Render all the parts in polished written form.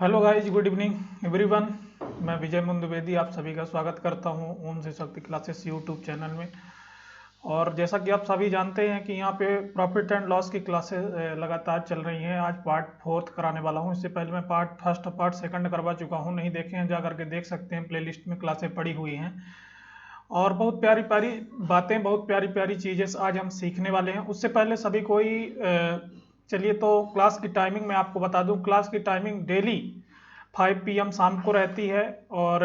Hello guys, good evening everyone. मैं विजय द्विवेदी आप सभी का स्वागत करता हूं ओम से शक्ति क्लासेस यूट्यूब चैनल में। और जैसा कि आप सभी जानते हैं कि यहाँ पे प्रॉफिट एंड लॉस की क्लासेस लगातार चल रही हैं। आज पार्ट 4 कराने वाला हूं। इससे पहले मैं पार्ट फर्स्ट और पार्ट सेकंड करवा चुका हूं। नहीं देखे हैं जा करके देख सकते हैं, प्लेलिस्ट में क्लासें पड़ी हुई हैं। और बहुत प्यारी प्यारी बातें, बहुत प्यारी प्यारी चीज़ें आज हम सीखने वाले हैं। उससे पहले सभी कोई चलिए तो क्लास की टाइमिंग मैं आपको बता दूं। क्लास की टाइमिंग डेली 5 PM शाम को रहती है। और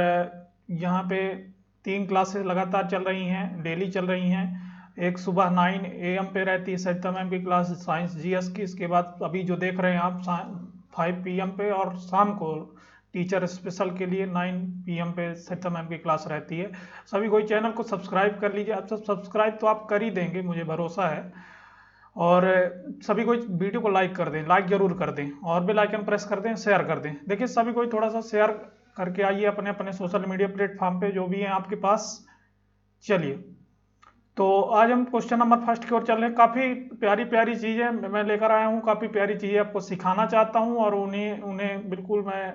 यहाँ पे 3 क्लासेस लगातार चल रही हैं, डेली चल रही हैं। एक सुबह 9 AM पे रहती है सरिता मैम की क्लास साइंस GS की। इसके बाद अभी जो देख रहे हैं आप 5 PM पे, और शाम को टीचर स्पेशल के लिए 9 PM पे सरिता मैम की क्लास रहती है। सभी कोई चैनल को सब्सक्राइब कर लीजिए। आप सब सब्सक्राइब तो आप कर ही देंगे, मुझे भरोसा है। और सभी कोई वीडियो को लाइक कर दें, लाइक जरूर कर दें, और बेल आइकन प्रेस कर दें, शेयर कर दें। देखिए सभी कोई थोड़ा सा शेयर करके आइए अपने अपने सोशल मीडिया प्लेटफॉर्म पे जो भी है आपके पास। चलिए तो आज हम क्वेश्चन नंबर फर्स्ट की ओर चल रहे हैं। काफ़ी प्यारी प्यारी चीज़ें मैं लेकर आया हूँ, काफ़ी प्यारी चीज़ें आपको सिखाना चाहता हूँ। और उन्हें उन्हें बिल्कुल मैं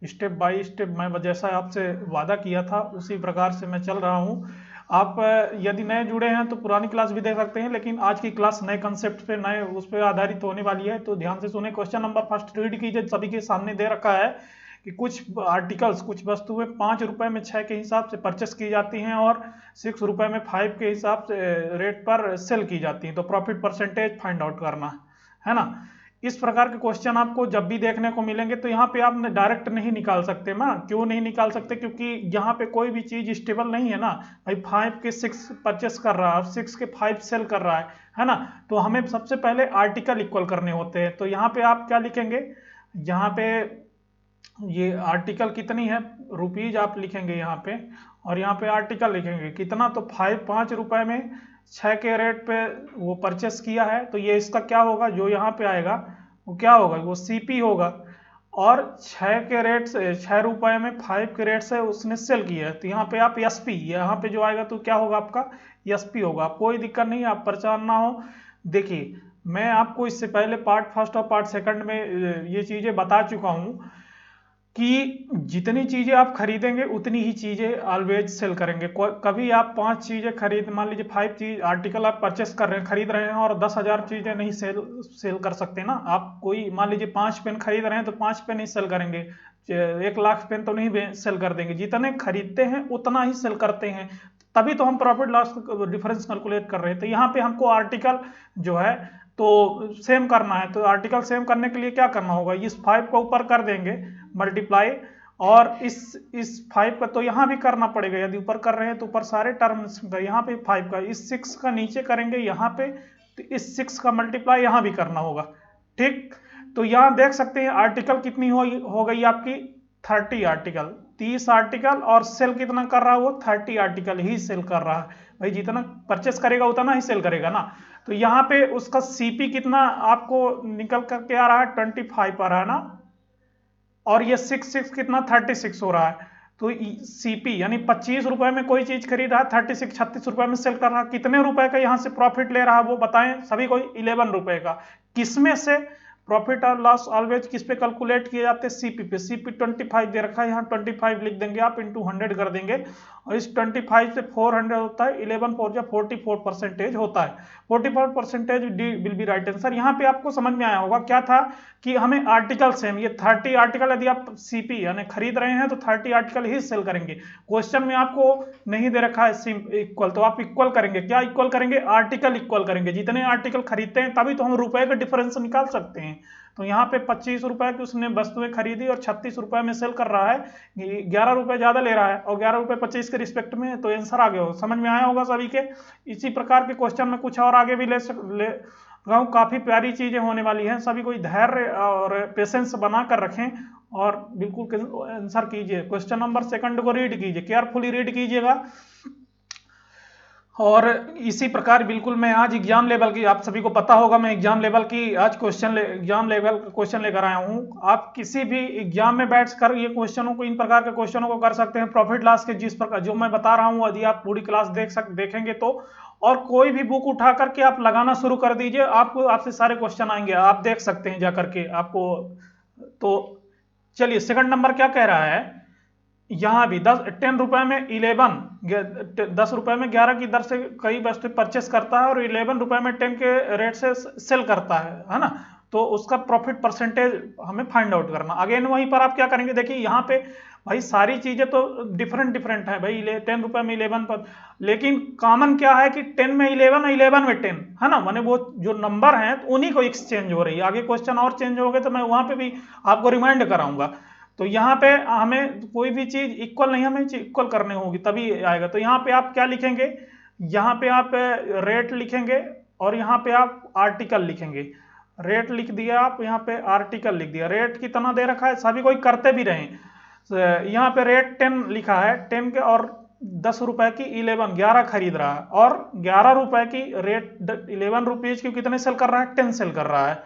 स्टेप बाय स्टेप, मैं जैसा आपसे वादा किया था उसी प्रकार से मैं चल रहा हूँ। आप यदि नए जुड़े हैं तो पुरानी क्लास भी देख सकते हैं, लेकिन आज की क्लास नए कंसेप्ट पे, नए उस पर आधारित होने वाली है। तो ध्यान से सुने। क्वेश्चन नंबर फर्स्ट रीड कीजिए। सभी के सामने दे रखा है कि कुछ आर्टिकल्स, कुछ वस्तुएं 5 रुपए में 6 के हिसाब से परचेस की जाती हैं और 6 रुपए में 5 के हिसाब से रेट पर सेल की जाती हैं। तो प्रॉफिट परसेंटेज फाइंड आउट करना है ना। इस प्रकार के क्वेश्चन आपको जब भी देखने को मिलेंगे तो यहाँ पे आप डायरेक्ट नहीं निकाल सकते ना। क्यों नहीं निकाल सकते? क्योंकि यहाँ पे कोई भी चीज स्टेबल नहीं है ना भाई। 5 के 6 परचेस कर रहा है और 6 के 5 सेल कर रहा है ना। तो हमें सबसे पहले आर्टिकल इक्वल करने होते हैं। तो यहाँ पे आप क्या लिखेंगे? यहाँ पे ये आर्टिकल कितनी है, रुपीज आप लिखेंगे यहाँ पे। और यहाँ पे आर्टिकल लिखेंगे कितना, तो 5 रुपए में 6 के रेट पे वो परचेस किया है। तो ये इसका क्या होगा, जो यहाँ पे आएगा वो क्या होगा, वो CP होगा। और 6 के रेट से, 6 रुपए में 5 के रेट से उसने सेल किया है। तो यहाँ पे आप SP, यहाँ पे जो आएगा तो क्या होगा आपका SP होगा। कोई दिक्कत नहीं है, आप परेशान ना हो। देखिए मैं आपको इससे पहले पार्ट फर्स्ट और पार्ट सेकंड में ये चीजें बता चुका हूँ कि जितनी चीजें आप खरीदेंगे उतनी ही चीजें ऑलवेज सेल करेंगे। कभी आप 5 चीजें खरीद, मान लीजिए 5 चीज आर्टिकल आप परचेस कर रहे हैं, खरीद रहे हैं, और 10,000 चीजें नहीं सेल कर सकते ना आप। कोई मान लीजिए 5 पेन खरीद रहे हैं तो 5 पेन ही सेल करेंगे। 1 लाख पेन तो नहीं सेल कर देंगे। जितने खरीदते हैं उतना ही सेल करते हैं, तभी तो हम प्रॉफिट लॉस डिफरेंस कैलकुलेट कर रहे हैं। तो यहाँ पे हमको आर्टिकल जो है तो सेम करना है। तो आर्टिकल सेम करने के लिए क्या करना होगा, इस 5 को ऊपर कर देंगे मल्टीप्लाई, और इस 5 का तो यहाँ भी करना पड़ेगा। यदि ऊपर कर रहे हैं तो ऊपर सारे टर्म्स का, यहाँ पे 5 का, इस 6 का नीचे करेंगे यहाँ पे, तो इस 6 का मल्टीप्लाई यहाँ भी करना होगा। ठीक, तो यहाँ देख सकते हैं आर्टिकल कितनी हो गई आपकी 30 आर्टिकल, 30 आर्टिकल। और सेल कितना कर रहा है वो, 30 आर्टिकल ही सेल कर रहा है। भाई जितना परचेस करेगा उतना ही सेल करेगा ना। तो यहाँ पे उसका CP कितना आपको निकल करके आ रहा है, 25 आ रहा है ना। और ये 6 कितना, 36 हो रहा है। तो CP यानी 25 रुपए में कोई चीज खरीद रहा है, 36 रुपए में सेल कर रहा है। कितने रुपए का यहाँ से प्रॉफिट ले रहा है वो बताएं सभी को? 11 रुपए का। किसमें से? प्रॉफिट और लॉस ऑलवेज किस पे कैलकुलेट किए जाते हैं? CP पे। CP 25 दे रखा है, यहाँ 25 लिख देंगे आप, इंटू 100 कर देंगे। और इस 25 से 400 होता है, 11 4 या 44% होता है। 44% D will be right answer. यहाँ पे आपको समझ में आया होगा क्या था कि हमें आर्टिकल सेम, ये 30 आर्टिकल यदि आप CP यानी खरीद रहे हैं तो 30 आर्टिकल ही सेल करेंगे। क्वेश्चन में आपको नहीं दे रखा है इक्वल, तो आप इक्वल करेंगे। क्या इक्वल करेंगे? आर्टिकल इक्वल करेंगे। जितने आर्टिकल खरीदते हैं तभी तो हम रुपए का डिफरेंस निकाल सकते हैं। तो यहाँ पे 25 रुपए की उसने वस्तुएं खरीदी और 36 रुपए में सेल कर रहा है, 11 रुपए ज्यादा ले रहा है, और 11 रुपए 25 के रिस्पेक्ट में। तो आंसर आ गया हो, समझ में आया होगा सभी के। इसी प्रकार के क्वेश्चन में कुछ और आगे भी ले काफी प्यारी चीजें होने वाली हैं। सभी कोई धैर्य और पेशेंस बना कर रखें और बिल्कुल आंसर कीजिए। क्वेश्चन नंबर सेकंड को रीड कीजिए, केयरफुली रीड कीजिएगा। और इसी प्रकार बिल्कुल मैं आज एग्जाम लेवल की, आप सभी को पता होगा मैं एग्जाम लेवल की आज एग्जाम लेवल का क्वेश्चन लेकर आया हूं। आप किसी भी एग्जाम में बैठ कर ये क्वेश्चनों को, इन प्रकार के क्वेश्चनों को कर सकते हैं। प्रॉफिट लॉस के जिस प्रकार जो मैं बता रहा हूं, यदि आप पूरी क्लास देखेंगे तो, और कोई भी बुक उठा करके आप लगाना शुरू कर दीजिए, आपको आपसे सारे क्वेश्चन आएंगे, आप देख सकते हैं जा करके आपको। तो चलिए सेकंड नंबर क्या कह रहा है, यहां भी 10 रुपए में 10 रुपए में 11 की दर से कई वस्तु परचेस करता है और 11 रुपए में 10 के रेट से सेल करता है ना, तो उसका प्रॉफिट परसेंटेज हमें फाइंड आउट करना। अगेन वहीं पर आप क्या करेंगे, देखिए यहाँ पे भाई सारी चीजें तो डिफरेंट डिफरेंट है भाई, 10 रुपए में 11 पर, लेकिन कॉमन क्या है कि 10 में 11 और 11 में 10 है ना, माने वो जो नंबर हैं तो उन्हीं को एक्सचेंज हो रही है। आगे क्वेश्चन और चेंज हो गए तो मैं वहां पे भी आपको रिमाइंड कराऊंगा। तो यहाँ पे हमें कोई भी चीज इक्वल नहीं, हमें इक्वल करनी होगी तभी आएगा। तो यहाँ पे आप क्या लिखेंगे, यहाँ पे आप रेट लिखेंगे और यहाँ पे आप आर्टिकल लिखेंगे। रेट लिख दिया आप, यहाँ पे आर्टिकल लिख दिया। रेट कितना दे रखा है, सभी कोई करते भी रहे, यहाँ पे रेट 10 लिखा है, 10 के और 10 रुपए की 11 खरीद रहा है और 11 रुपए की रेट 11 रुपीज की कितने सेल कर रहा है, 10 सेल कर रहा है।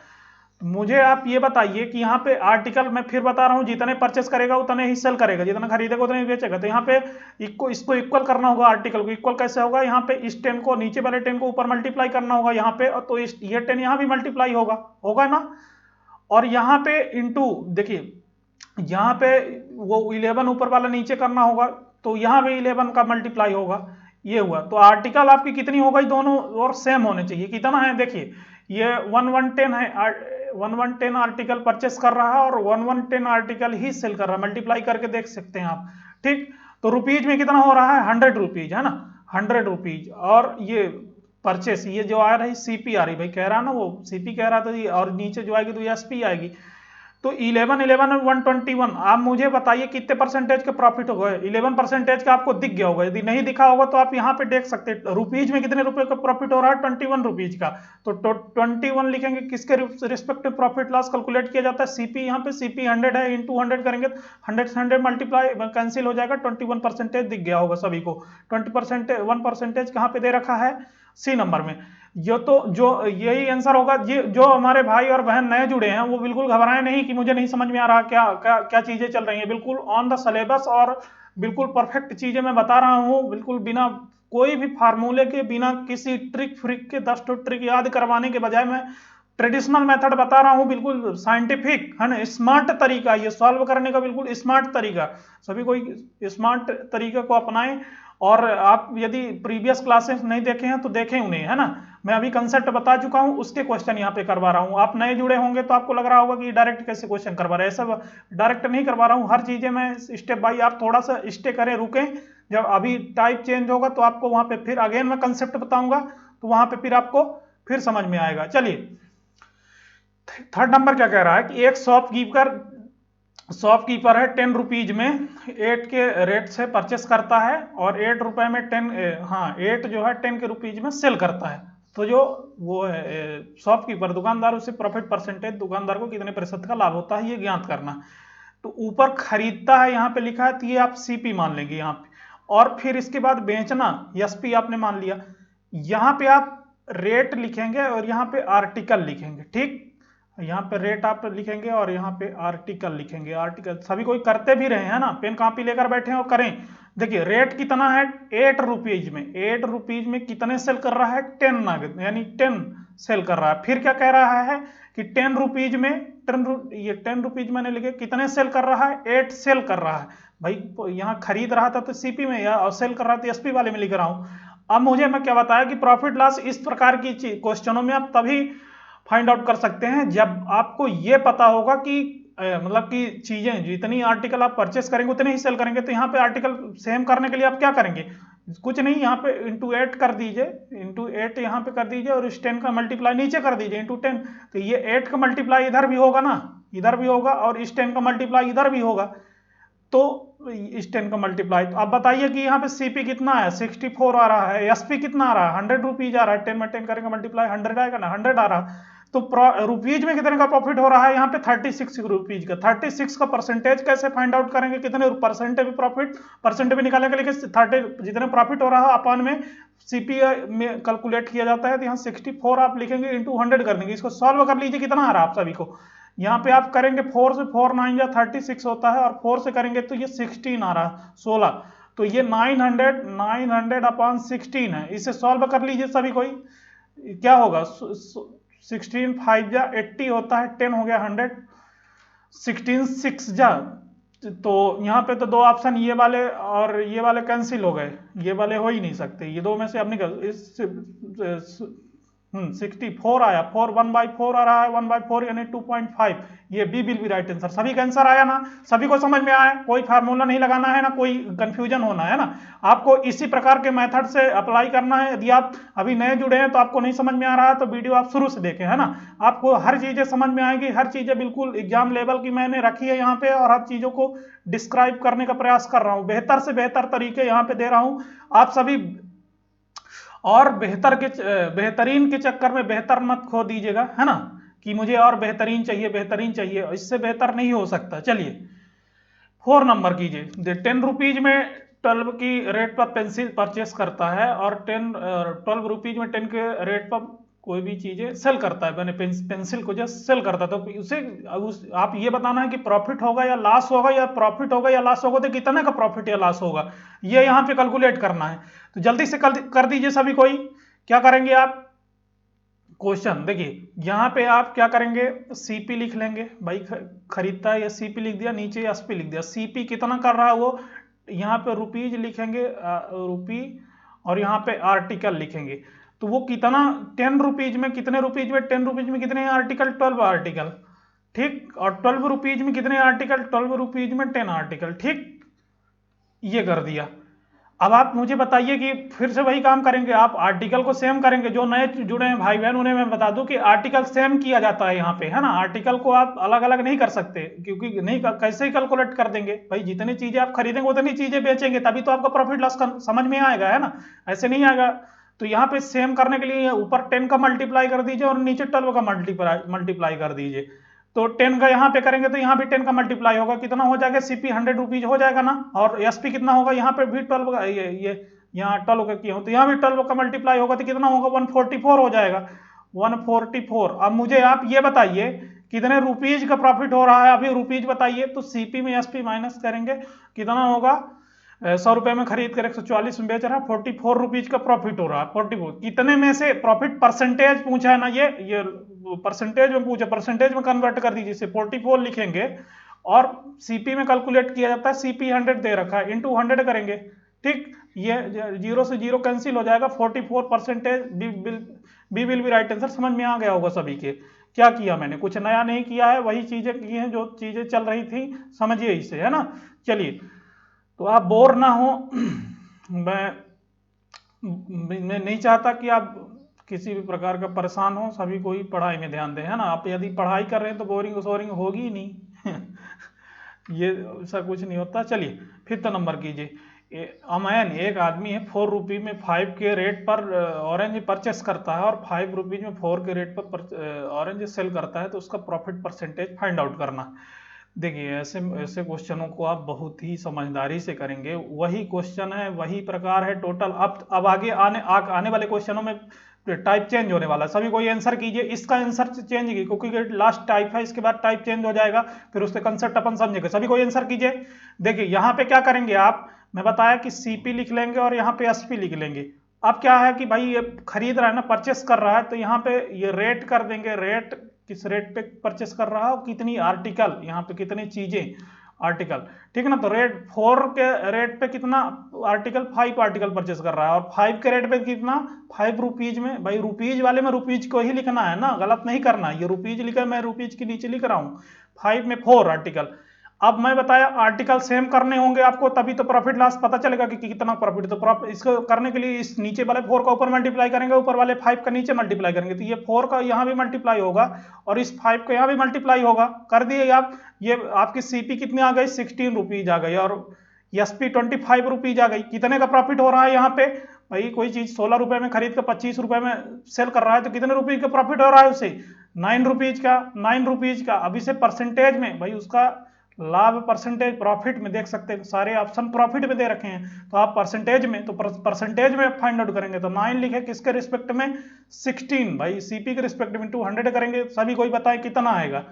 मुझे आप ये बताइए कि यहाँ पे आर्टिकल मैं फिर बता रहा हूँ, जितने परचेस करेगा उतने ही सेल करेगा, जितना खरीदेगा उतने ही बेचेगा। तो यहाँ पे इसको इक्वल करना होगा, आर्टिकल को इक्वल कैसे होगा, यहाँ पे इस 10 को नीचे वाले 10 को ऊपर मल्टीप्लाई करना होगा यहाँ पे, तो ये 10 यहाँ भी मल्टीप्लाई होगा ना। और यहाँ पे इंटू, देखिए यहाँ पे वो 11 ऊपर वाला नीचे करना होगा, तो यहाँ भी 11 का मल्टीप्लाई होगा, ये हुआ। तो आर्टिकल आपकी कितनी हो गई, दोनों और सेम होने चाहिए। कितना है देखिए, ये 1110 है, 1110 आर्टिकल परचेस कर रहा है और 1110 आर्टिकल ही सेल कर रहा है, मल्टीप्लाई करके देख सकते हैं आप, ठीक। तो रुपीज में कितना हो रहा है, 100 रुपीज है ना, 100 रुपीज। और ये परचेस, ये जो आ रही सीपी आ रही, भाई कह रहा ना वो सीपी कह रहा था, और नीचे जो आएगी तो एसपी आएगी। तो 11 और 121, आप मुझे बताइए कितने परसेंटेज के प्रॉफिट हो गए। 11% का आपको दिख गया होगा, यदि नहीं दिखा होगा तो आप यहाँ पे देख सकते हैं रुपीज में कितने रुपए का प्रॉफिट हो रहा है, 21 रुपीज का। तो 21 लिखेंगे, किसके रिस्पेक्टिव प्रॉफिट लॉस कैलकुलेट किया जाता है, सीपी, यहाँ पे सीपी 100 है, इंटू 100 करेंगे 100 से 100 मल्टीप्लाई कैंसिल हो जाएगा, 21% दिख गया होगा सभी को। 1% कहाँ पे दे रखा है, सी नंबर में। ये तो जो यही आंसर होगा। ये जो हमारे भाई और बहन नए जुड़े हैं वो बिल्कुल घबराएं नहीं कि मुझे नहीं समझ में आ रहा क्या क्या क्या चीजें चल रही हैं, बिल्कुल ऑन द सिलेबस और बिल्कुल परफेक्ट चीजें मैं बता रहा हूँ, बिल्कुल बिना कोई भी फार्मूले के, बिना किसी ट्रिक फ्रिक के 10 ट्रिक याद करवाने के बजाय मैं ट्रेडिशनल मेथड बता रहा हूँ, बिल्कुल साइंटिफिक है ना, स्मार्ट तरीका ये सॉल्व करने का, बिल्कुल स्मार्ट तरीका। सभी कोई स्मार्ट तरीके को अपनाएं। और आप यदि प्रीवियस क्लासेस नहीं देखे हैं तो देखें उन्हें, है ना। मैं अभी कंसेप्ट बता चुका हूं, उसके क्वेश्चन यहाँ पे करवा रहा हूं। आप नए जुड़े होंगे तो आपको लग रहा होगा कि डायरेक्ट कैसे क्वेश्चन करवा रहे हैं, सब डायरेक्ट नहीं करवा रहा हूं, हर चीजें मैं स्टेप बाय, आप थोड़ा सा स्टे करें, रुकें। जब अभी टाइप चेंज होगा तो आपको वहां पे फिर अगेन मैं कंसेप्ट बताऊंगा, तो वहां पे फिर आपको फिर समझ में आएगा। चलिए थर्ड नंबर क्या कह रहा है कि एक शॉपकीपर है 10 रुपीज में 8 के रेट से परचेस करता है और 8 रुपए में 8 जो है 10 के रुपीज में सेल करता है। तो जो वो है शॉपकीपर दुकानदार, उसे प्रॉफिट परसेंटेज दुकानदार को कितने प्रतिशत का लाभ होता है ये ज्ञात करना। तो ऊपर खरीदता है यहाँ पे लिखा है, तो ये आप सीपी मान लेंगे यहाँ पे, और फिर इसके बाद बेचना एसपी आपने मान लिया। यहाँ पे आप रेट लिखेंगे और यहाँ पे आर्टिकल लिखेंगे, ठीक। यहाँ पे रेट आप लिखेंगे और यहाँ पे आर्टिकल लिखेंगे। आर्टिकल सभी कोई करते भी रहे हैं ना, पेन कॉपी लेकर बैठे हैं और करें। देखिए रेट कितना है 8 रुपीज में, 8 रुपीज में कितने सेल कर रहा है, 10 नगद, यानी 10 सेल कर रहा है। फिर क्या कह रहा है कि 10 रुपीज में ये 10 रुपीज मैंने लिखे, कितने सेल कर रहा है, 8 सेल कर रहा है। भाई यहाँ खरीद रहा था तो सीपी में, या सेल कर रहा था एसपी वाले में लिख रहा हूँ। अब मुझे मैं क्या बताया कि प्रॉफिट लॉस इस प्रकार की क्वेश्चनों में आप तभी फाइंड आउट कर सकते हैं जब आपको ये पता होगा कि मतलब कि चीजें जितनी आर्टिकल आप परचेस करेंगे उतने ही सेल करेंगे। तो यहाँ पे आर्टिकल सेम करने के लिए आप क्या करेंगे, कुछ नहीं, यहाँ पे इंटू 8 कर दीजिए, इंटू 8 यहाँ पे कर दीजिए और इस 10 का मल्टीप्लाई नीचे कर दीजिए इंटू 10। तो ये 8 का मल्टीप्लाई इधर भी होगा ना, इधर भी होगा, और इस 10 का मल्टीप्लाई इधर भी होगा, तो इस 10 का मल्टीप्लाई। तो अब बताइए कि यहाँ पे सीपी कितना है, 64 आ रहा है, एसपी कितना आ रहा है, 100 रुपीज आ रहा है, 10 में 10 करेंगे मल्टीप्लाई 100 आएगा ना, 100 आ रहा है। तो रुपीज में कितने का प्रॉफिट हो रहा है, यहाँ पे 36 रुपीज का। 36 का परसेंटेज कैसे फाइंड आउट करेंगे, कितने परसेंटेज प्रॉफिट, परसेंटेज में निकालने के लिए 30 जितने प्रॉफिट हो रहा है अपन में सीपी में कैलकुलेट किया जाता है। तो यहाँ 64 आप लिखेंगे इंटू 100 कर देंगे। इसको सॉल्व कर लीजिए, कितना आ रहा है आप सभी को। यहाँ पे आप करेंगे 4 से 4 9 या 36 होता है, और 4 से करेंगे तो ये 16 आ रहा है, 16। तो ये 900 अपॉन 16 है। इसे सॉल्व कर लीजिए सभी कोई, क्या होगा 16 5 या 80 होता है, 10 हो गया 100, 16 6 जा, तो यहाँ पे तो दो ऑप्शन ये वाले और ये वाले कैंसिल हो गए, ये वाले हो ही नहीं सकते, ये दो में से अब निकल इस 64 आया, 4 1/4 आ रहा है, 1/4 यानी 2.5, ये B will be right answer. सभी का आंसर आया ना, सभी को समझ में आया, कोई फार्मूला नहीं लगाना है ना, कोई कंफ्यूजन होना है ना, आपको इसी प्रकार के मेथड से अप्लाई करना है। यदि आप अभी नए जुड़े हैं तो आपको नहीं समझ में आ रहा है तो वीडियो आप शुरू से देखें, है ना, आपको हर चीजें समझ में आएगी, हर चीजें बिल्कुल एग्जाम लेवल की मैंने रखी है यहाँ पे, और हर चीजों को डिस्क्राइब करने का प्रयास कर रहा हूँ, बेहतर से बेहतर तरीके यहाँ पे दे रहा हूँ। आप सभी और बेहतरीन के चक्कर में बेहतर मत खो दीजिएगा, है ना, कि मुझे और बेहतरीन चाहिए, बेहतरीन चाहिए, इससे बेहतर नहीं हो सकता। चलिए 4 नंबर कीजिए। 10 रुपीज में 12 की रेट पर पेंसिल परचेस करता है और 12 रुपीज में 10 के रेट पर कोई भी चीजें सेल करता है, मैंने पेंसिल को जस्ट सेल करता है, तो उसे आप ये बताना है कि प्रॉफिट होगा या लॉस होगा, या प्रॉफिट होगा या लॉस होगा, तो कितने का प्रॉफिट या लॉस होगा, ये यहाँ पे कैलकुलेट करना है। तो जल्दी से कर दीजिए सभी कोई। क्या करेंगे आप, क्वेश्चन देखिए, यहाँ पे आप क्या करेंगे, सीपी लिख लेंगे, भाई खरीदता है या सीपी लिख दिया, नीचे एसपी लिख दिया, सीपी कितना कर रहा है वो, यहाँ पे रुपीज लिखेंगे, रुपी, और यहाँ पे आर्टिकल लिखेंगे, तो वो कितना 10 रुपीज में कितने रुपीज में, 10 रुपीज में कितने आर्टिकल, 12 आर्टिकल, ठीक, और 12 रुपीज में कितने आर्टिकल, 12 रुपीज में 10 आर्टिकल, ठीक, ये कर दिया। अब आप मुझे बताइए कि फिर से वही काम करेंगे, आप आर्टिकल को सेम करेंगे, जो नए जुड़े हैं भाई बहन उन्हें मैं बता दूं कि आर्टिकल सेम किया जाता है यहाँ पे, है ना, आर्टिकल को आप अलग अलग नहीं कर सकते, क्योंकि नहीं कैसे ही कैलकुलेट कर देंगे भाई, जितनी चीजें आप खरीदेंगे उतनी चीजें बेचेंगे, तभी तो आपका प्रॉफिट लॉस समझ में आएगा, है ना, ऐसे नहीं आएगा। तो यहाँ पे सेम करने के लिए ऊपर 10 का मल्टीप्लाई कर दीजिए और नीचे 12 का मल्टीप्लाई कर दीजिए, तो 10 का यहाँ पे करेंगे तो यहाँ भी 10 का मल्टीप्लाई होगा, कितना हो जाएगा, सीपी 100 रुपीज हो जाएगा ना, और एसपी कितना होगा, यहाँ पे भी 12 का, ये यहाँ 12 का किया हो तो यहाँ भी 12 का मल्टीप्लाई होगा, तो कितना होगा, 144 हो जाएगा, 144। अब मुझे आप ये बताइए कितने रुपीज का प्रॉफिट हो रहा है, अभी रुपीज बताइए, तो सीपी में एसपी माइनस करेंगे, कितना होगा, 100 रुपए में खरीद कर 144 में बेच रहा है, 44 रुपीज का प्रॉफिट हो रहा है, 44 कितने में से, प्रॉफिट परसेंटेज पूछा है ना, ये परसेंटेज में पूछा, परसेंटेज में कन्वर्ट कर दीजिए, इसे 44 लिखेंगे, और सीपी में कैलकुलेट किया जाता है, सीपी 100 दे रखा है, इंटू 100 करेंगे, ठीक, ये 0 से 0 कैंसिल हो जाएगा, 44 percentage B will be right answer. समझ में आ गया होगा सभी के, क्या किया मैंने, कुछ नया नहीं किया है, वही चीजें की हैं जो चीजें चल रही थी, समझिए इसे, है ना। चलिए, तो आप बोर ना हो, मैं नहीं चाहता कि आप किसी भी प्रकार का परेशान हो, सभी को ही पढ़ाई में ध्यान दें, है ना, आप यदि पढ़ाई कर रहे हैं तो बोरिंग सोरिंग होगी ही नहीं ये ऐसा कुछ नहीं होता। चलिए 5th नंबर कीजिए। अमैन एक आदमी है, 4 रुपये में 5 के रेट पर ऑरेंज परचेस करता है और 5 रुपीज में 4 के रेट पर ऑरेंज सेल करता है, तो उसका प्रॉफिट परसेंटेज फाइंड आउट करना। देखिए ऐसे ऐसे क्वेश्चनों को आप बहुत ही समझदारी से करेंगे, वही क्वेश्चन है, वही प्रकार है टोटल। अब आगे आने वाले क्वेश्चनों में टाइप चेंज होने वाला है, सभी कोई आंसर कीजिए, इसका आंसर चेंज कीजिए क्योंकि लास्ट टाइप है, इसके बाद टाइप चेंज हो जाएगा, फिर उसके कंसेप्ट अपन समझेंगे। सभी कोई आंसर कीजिए। देखिए यहाँ पे क्या करेंगे आप, मैं बताया कि सीपी लिख लेंगे और यहाँ पे एसपी लिख लेंगे। अब क्या है कि भाई ये खरीद रहा है ना, परचेस कर रहा है, तो यहाँ पे ये रेट कर देंगे, रेट किस रेट पे परचेस कर रहा है, कितनी आर्टिकल, यहाँ पे कितनी चीजें आर्टिकल, ठीक है ना, तो रेट 4 के रेट पे कितना आर्टिकल, 5 आर्टिकल परचेस कर रहा है, और 5 के रेट पे कितना, 5 रुपीज में, भाई रुपीज वाले में रुपीज को ही लिखना है ना, गलत नहीं करना, ये रुपीज लिखा, मैं रुपीज के नीचे लिख रहा हूँ, 5 में 4 आर्टिकल। अब मैं बताया आर्टिकल सेम करने होंगे आपको, तभी तो प्रॉफिट लॉस पता चलेगा कि कितना प्रॉफिट। तो इसको करने के लिए इस नीचे वाले 4 का ऊपर मल्टीप्लाई करेंगे, ऊपर वाले 5 का नीचे मल्टीप्लाई करेंगे, तो ये 4 का यहाँ भी मल्टीप्लाई होगा और इस 5 का यहाँ भी मल्टीप्लाई होगा, कर दिए आप। ये आपकी सीपी कितनी आ गई, 16 रुपीज आ गई, और एसपी 25 रुपीज आ गई। कितने का प्रॉफिट हो रहा है यहाँ पे, भाई कोई चीज 16 रुपए में खरीद कर 25 रुपए में सेल कर रहा है, तो कितने रुपए का प्रॉफिट हो रहा है उसे, 9 रुपीज का, 9 रुपीज का। अब इसे परसेंटेज में, भाई उसका लाभ परसेंटेज प्रॉफिट में देख सकते हैं, सारे ऑप्शन प्रॉफिट में दे रखे हैं, तो आप परसेंटेज में, तो परसेंटेज में फाइंड आउट करेंगे, तो 9 लिखे किसके रिस्पेक्ट में, 16, भाई सीपी के रिस्पेक्ट में 200 करेंगे। सभी कोई बताए कितना आएगा,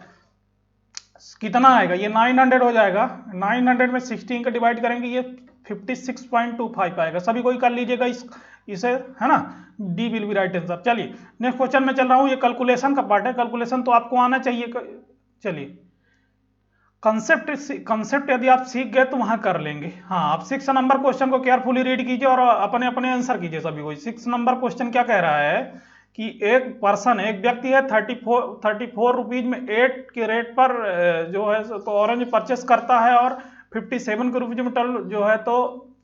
कितना आएगा, ये 900 हो जाएगा, 900 में 16 का डिवाइड करेंगे, ये 56.25 आएगा। सभी कोई कर लीजिएगा इसे, है ना, D will be right answer. चलिए नेक्स्ट क्वेश्चन में चल रहा हूं, ये कैलकुलेशन का पार्ट है, कैलकुलेशन तो आपको आना चाहिए। चलिए कंसेप्ट यदि आप सीख गए तो वहां कर लेंगे। हाँ, आप 6 नंबर क्वेश्चन को केयरफुली रीड कीजिए और अपने अपने आंसर कीजिए सभी को। 6 नंबर क्वेश्चन क्या कह रहा है कि एक व्यक्ति है 34 रुपीज में 8 के रेट पर जो है तो ऑरेंज परचेस करता है और 57 के रुपीज में जो है तो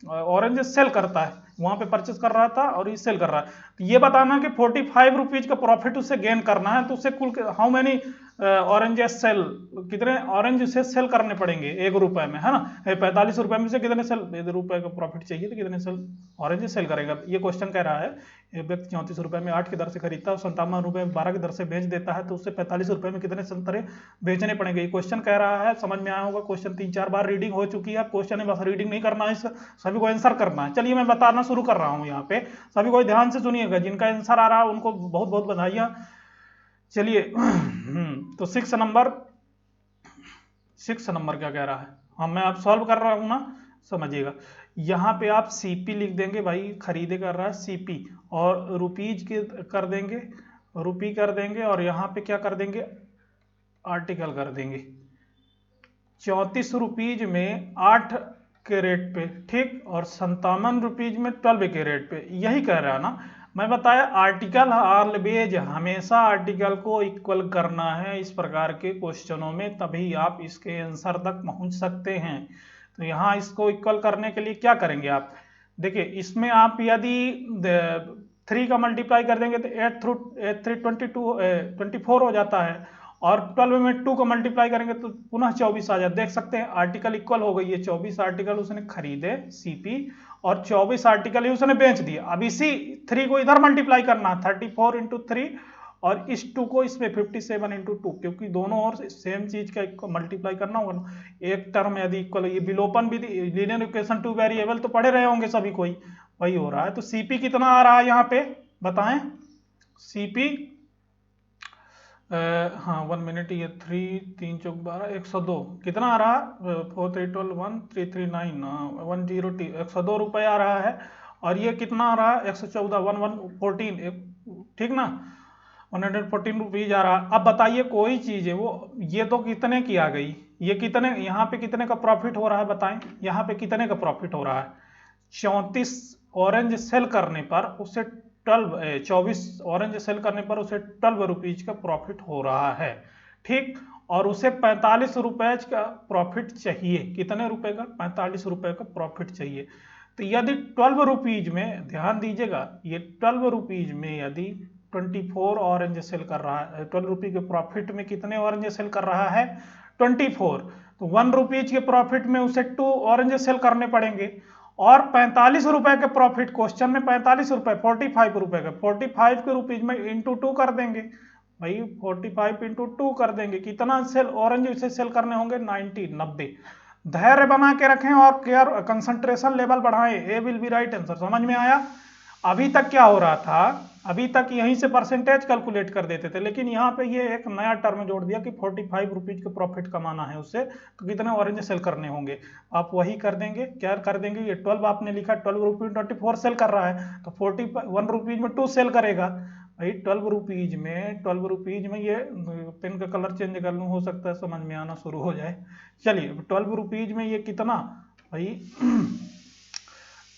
ऑरेंज सेल करता है। वहां पे परचेस कर रहा था और ये सेल कर रहा है। तो ये बताना कि 45 रुपीज का प्रॉफिट उसे गेन करना है। तो उसे कुल हाउ मेनी ऑरेंज सेल, कितने ऑरेंज उसे सेल करने पड़ेंगे 1 रुपए में, है ना। 45 रुपए में से कितने सेल, 1 रुपए का प्रॉफिट चाहिए तो कितने सेल ऑरेंज सेल करेगा। ये क्वेश्चन कह रहा है एक व्यक्ति 34 रुपए में 8 की दर से खरीदता है और 57 रुपए में 12 की दर से बेच देता है, तो उससे 45 रुपए में कितने संतरे बेचने पड़ेंगे। ये क्वेश्चन कह रहा है, समझ में आया होगा। क्वेश्चन 3-4 बार रीडिंग हो चुकी है। क्वेश्चन है, बस रीडिंग नहीं करना है, सभी को आंसर करना है। चलिए मैं बताना शुरू कर रहा हूँ यहाँ पे, सभी को ध्यान से सुनिएगा। जिनका आंसर आ रहा है उनको बहुत बहुत बधाइयां। चलिए तो 6 नंबर क्या कह रहा है, हाँ मैं अब सॉल्व कर रहा हूं ना, समझिएगा। यहां पे आप सीपी लिख देंगे, भाई खरीदे कर रहा है सीपी, और रुपीज के कर देंगे, रुपी कर देंगे, और यहां पे क्या कर देंगे, आर्टिकल कर देंगे। 34 रुपीज में 8 के रेट पे, ठीक, और 57 रुपीज में 12 के रेट पे, यही कह रहा है ना। मैं बताया आर्टिकल ऑलवेज, हमेशा आर्टिकल को इक्वल करना है इस प्रकार के क्वेश्चनों में, तभी आप इसके आंसर तक पहुंच सकते हैं। तो यहाँ इसको इक्वल करने के लिए क्या करेंगे आप, देखिए इसमें आप यदि 3 का मल्टीप्लाई कर देंगे तो 8 थ्रू 24 हो जाता है, और 12 में 2 का मल्टीप्लाई करेंगे तो पुनः 24 आ जाए। देख सकते हैं आर्टिकल इक्वल हो गई है। 24 आर्टिकल उसने खरीदे सीपी और 24 आर्टिकल ही उसने बेच दिया। अब इसी 3 को इधर मल्टीप्लाई करना है, 34 इंटू 3, और इस 2 को इसमें 57 इंटू 2, क्योंकि दोनों और सेम चीज का मल्टीप्लाई करना होगा ना। एक टर्म यदि इक्वल, ये विलोपन भी, लीनियर इक्वेशन 2 वेरिएबल तो पढ़े रहे होंगे सभी कोई, वही हो रहा है। तो सीपी कितना आ रहा है यहाँ पे बताएं, सीपी हाँ 1 मिनट, ये 3 3 चौक 12, 102 कितना आ रहा है, 4 3 12 1 3 3 9 102 102 रुपये आ रहा है। और ये कितना आ रहा है, 114 1114, ठीक ना, 114 रुपीज आ रहा है। अब बताइए कोई चीज है वो, ये तो कितने की आ गई, ये कितने, यहाँ पे कितने का प्रॉफिट हो रहा है बताएं, यहाँ पे कितने का प्रॉफिट हो रहा है। 34 ऑरेंज सेल करने पर उसे 24 ऑरेंज सेल करने पर उसे 12 रुपीज का प्रॉफिट हो रहा है, ठीक। और उसे 45 रुपए का प्रॉफिट चाहिए, कितने रुपए का, 45 रुपए का प्रॉफिट चाहिए। तो यदि 12 रुपीज में, ध्यान दीजिएगा, ये 12 रुपीज में यदि 24 ऑरेंज सेल कर रहा है, 12 रुपये के प्रॉफिट में कितने ऑरेंज सेल कर रहा है, 24, तो 1 रुपीज के प्रॉफिट में उसे 2 ऑरेंज सेल करने पड़ेंगे। और 45 रुपए के प्रॉफिट, क्वेश्चन में 45 रुपए, 45 रुपए का, 45 के रुपीज में इंटू 2 कर देंगे भाई, 45 इंटू 2 कर देंगे, कितना सेल ऑरेंज उसे सेल करने होंगे, 90। धैर्य बना के रखें और केयर कंसंट्रेशन लेवल बढ़ाएं, ए विल बी राइट आंसर। समझ में आया। अभी तक क्या हो रहा था, अभी तक यहीं से परसेंटेज कैलकुलेट कर देते थे, लेकिन यहाँ पे ये एक नया टर्म जोड़ दिया कि 45 रुपीज का प्रॉफिट कमाना है उससे, तो कितने ऑरेंज सेल करने होंगे। आप वही कर देंगे, क्या कर देंगे, ये 12 आपने लिखा, 12 रुपीज 24 सेल कर रहा है, तो 41 रुपीज में 2 सेल करेगा भाई। 12 रुपीज में ये पेन का कलर चेंज कर लूँ, हो सकता है समझ में आना शुरू हो जाए। चलिए 12 रुपीज में ये कितना भाई,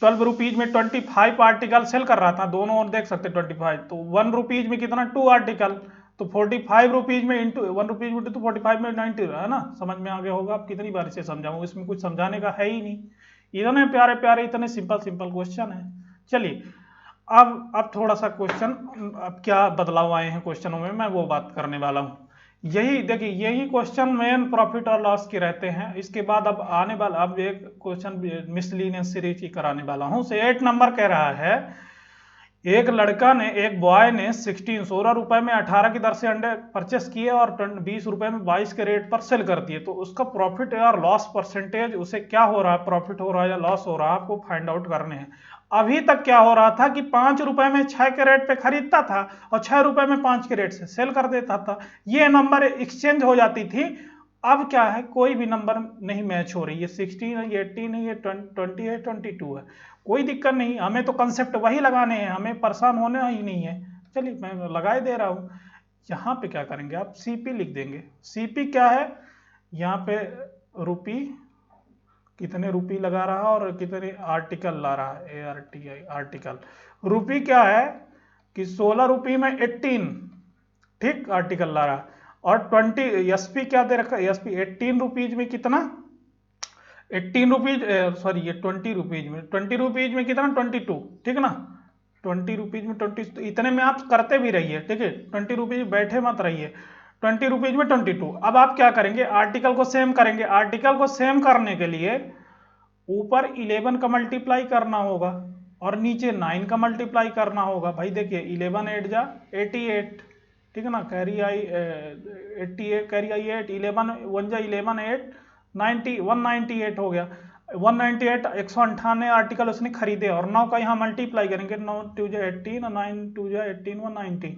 12 रुपीज में 25 आर्टिकल सेल कर रहा था, दोनों और देख सकते 25, तो 1 रुपीज में कितना, 2 आर्टिकल, तो 45 रुपीज में इंटू 1 रुपीज में 2, तो 45 में 90 है ना। समझ में आ गया होगा। अब कितनी बार इसे समझाऊं, इसमें कुछ समझाने का है ही नहीं, इतने प्यारे प्यारे इतने सिंपल क्वेश्चन है। चलिए अब थोड़ा सा क्वेश्चन, अब क्या बदलाव आए हैं क्वेश्चनों में, मैं वो बात करने वाला हूँ। यही देखिए, यही क्वेश्चन मेन प्रॉफिट और लॉस के रहते हैं। इसके बाद अब आने वाला, अब एक क्वेश्चन मिसलिनियस सीरीज की कराने वाला हूं। 8 नंबर कह रहा है, एक लड़का ने, एक बॉय ने 16 रुपए में 18 की दर से अंडे परचेस किए और 20 रुपए में 22 के रेट पर सेल कर दिए। तो उसका प्रॉफिट और लॉस परसेंटेज, उसे क्या हो रहा है, प्रॉफिट हो रहा है या लॉस हो रहा है, आपको फाइंड आउट करने हैं। अभी तक क्या हो रहा था कि 5 रुपए में 6 के रेट पे खरीदता था और 6 रुपए में 5 के रेट से सेल कर देता था। ये नंबर एक्सचेंज हो जाती थी। अब क्या है, कोई भी नंबर नहीं मैच हो रही है, 16 है, ये 18 है, ये 20 है, 22 है, कोई दिक्कत नहीं। हमें तो कंसेप्ट वही लगाने हैं, हमें परेशान होना ही नहीं है। चलिए मैं लगाए दे रहा हूं। यहाँ पे क्या करेंगे आप, सीपी लिख देंगे। सीपी क्या है, यहाँ पे रुपी, कितने रुपी लगा रहा है और कितने आर्टिकल ला रहा है, ARTI आर्टिकल। रुपी क्या है कि 16 रुपी में 18, ठीक, आर्टिकल ला रहा है। और 20 एसपी क्या दे रखा है, एसपी 18 रुपीज में कितना, 18 रुपीज, सॉरी ये 20 रुपीज में, 20 रुपीज में कितना 22, ठीक है ना, 20 रुपीज में 20, तो इतने में आप करते भी रहिए, ठीक है, 20 रुपीज बैठे मत रहिए, 20 रुपीज में 22। अब आप क्या करेंगे, आर्टिकल को सेम करेंगे। आर्टिकल को सेम करने के लिए ऊपर 11 का मल्टीप्लाई करना होगा और नीचे 9 का मल्टीप्लाई करना होगा। भाई देखिए 11 8 जा 88, ठीक है ना, कैरी आई 88, कैरी आई 8, 11 1 जा 11 8 90, 198 हो गया। 198 198 आर्टिकल उसने खरीदे और 9 का यहाँ मल्टीप्लाई करेंगे, 9 2 जा 18 और 9 2 जा 18, 190,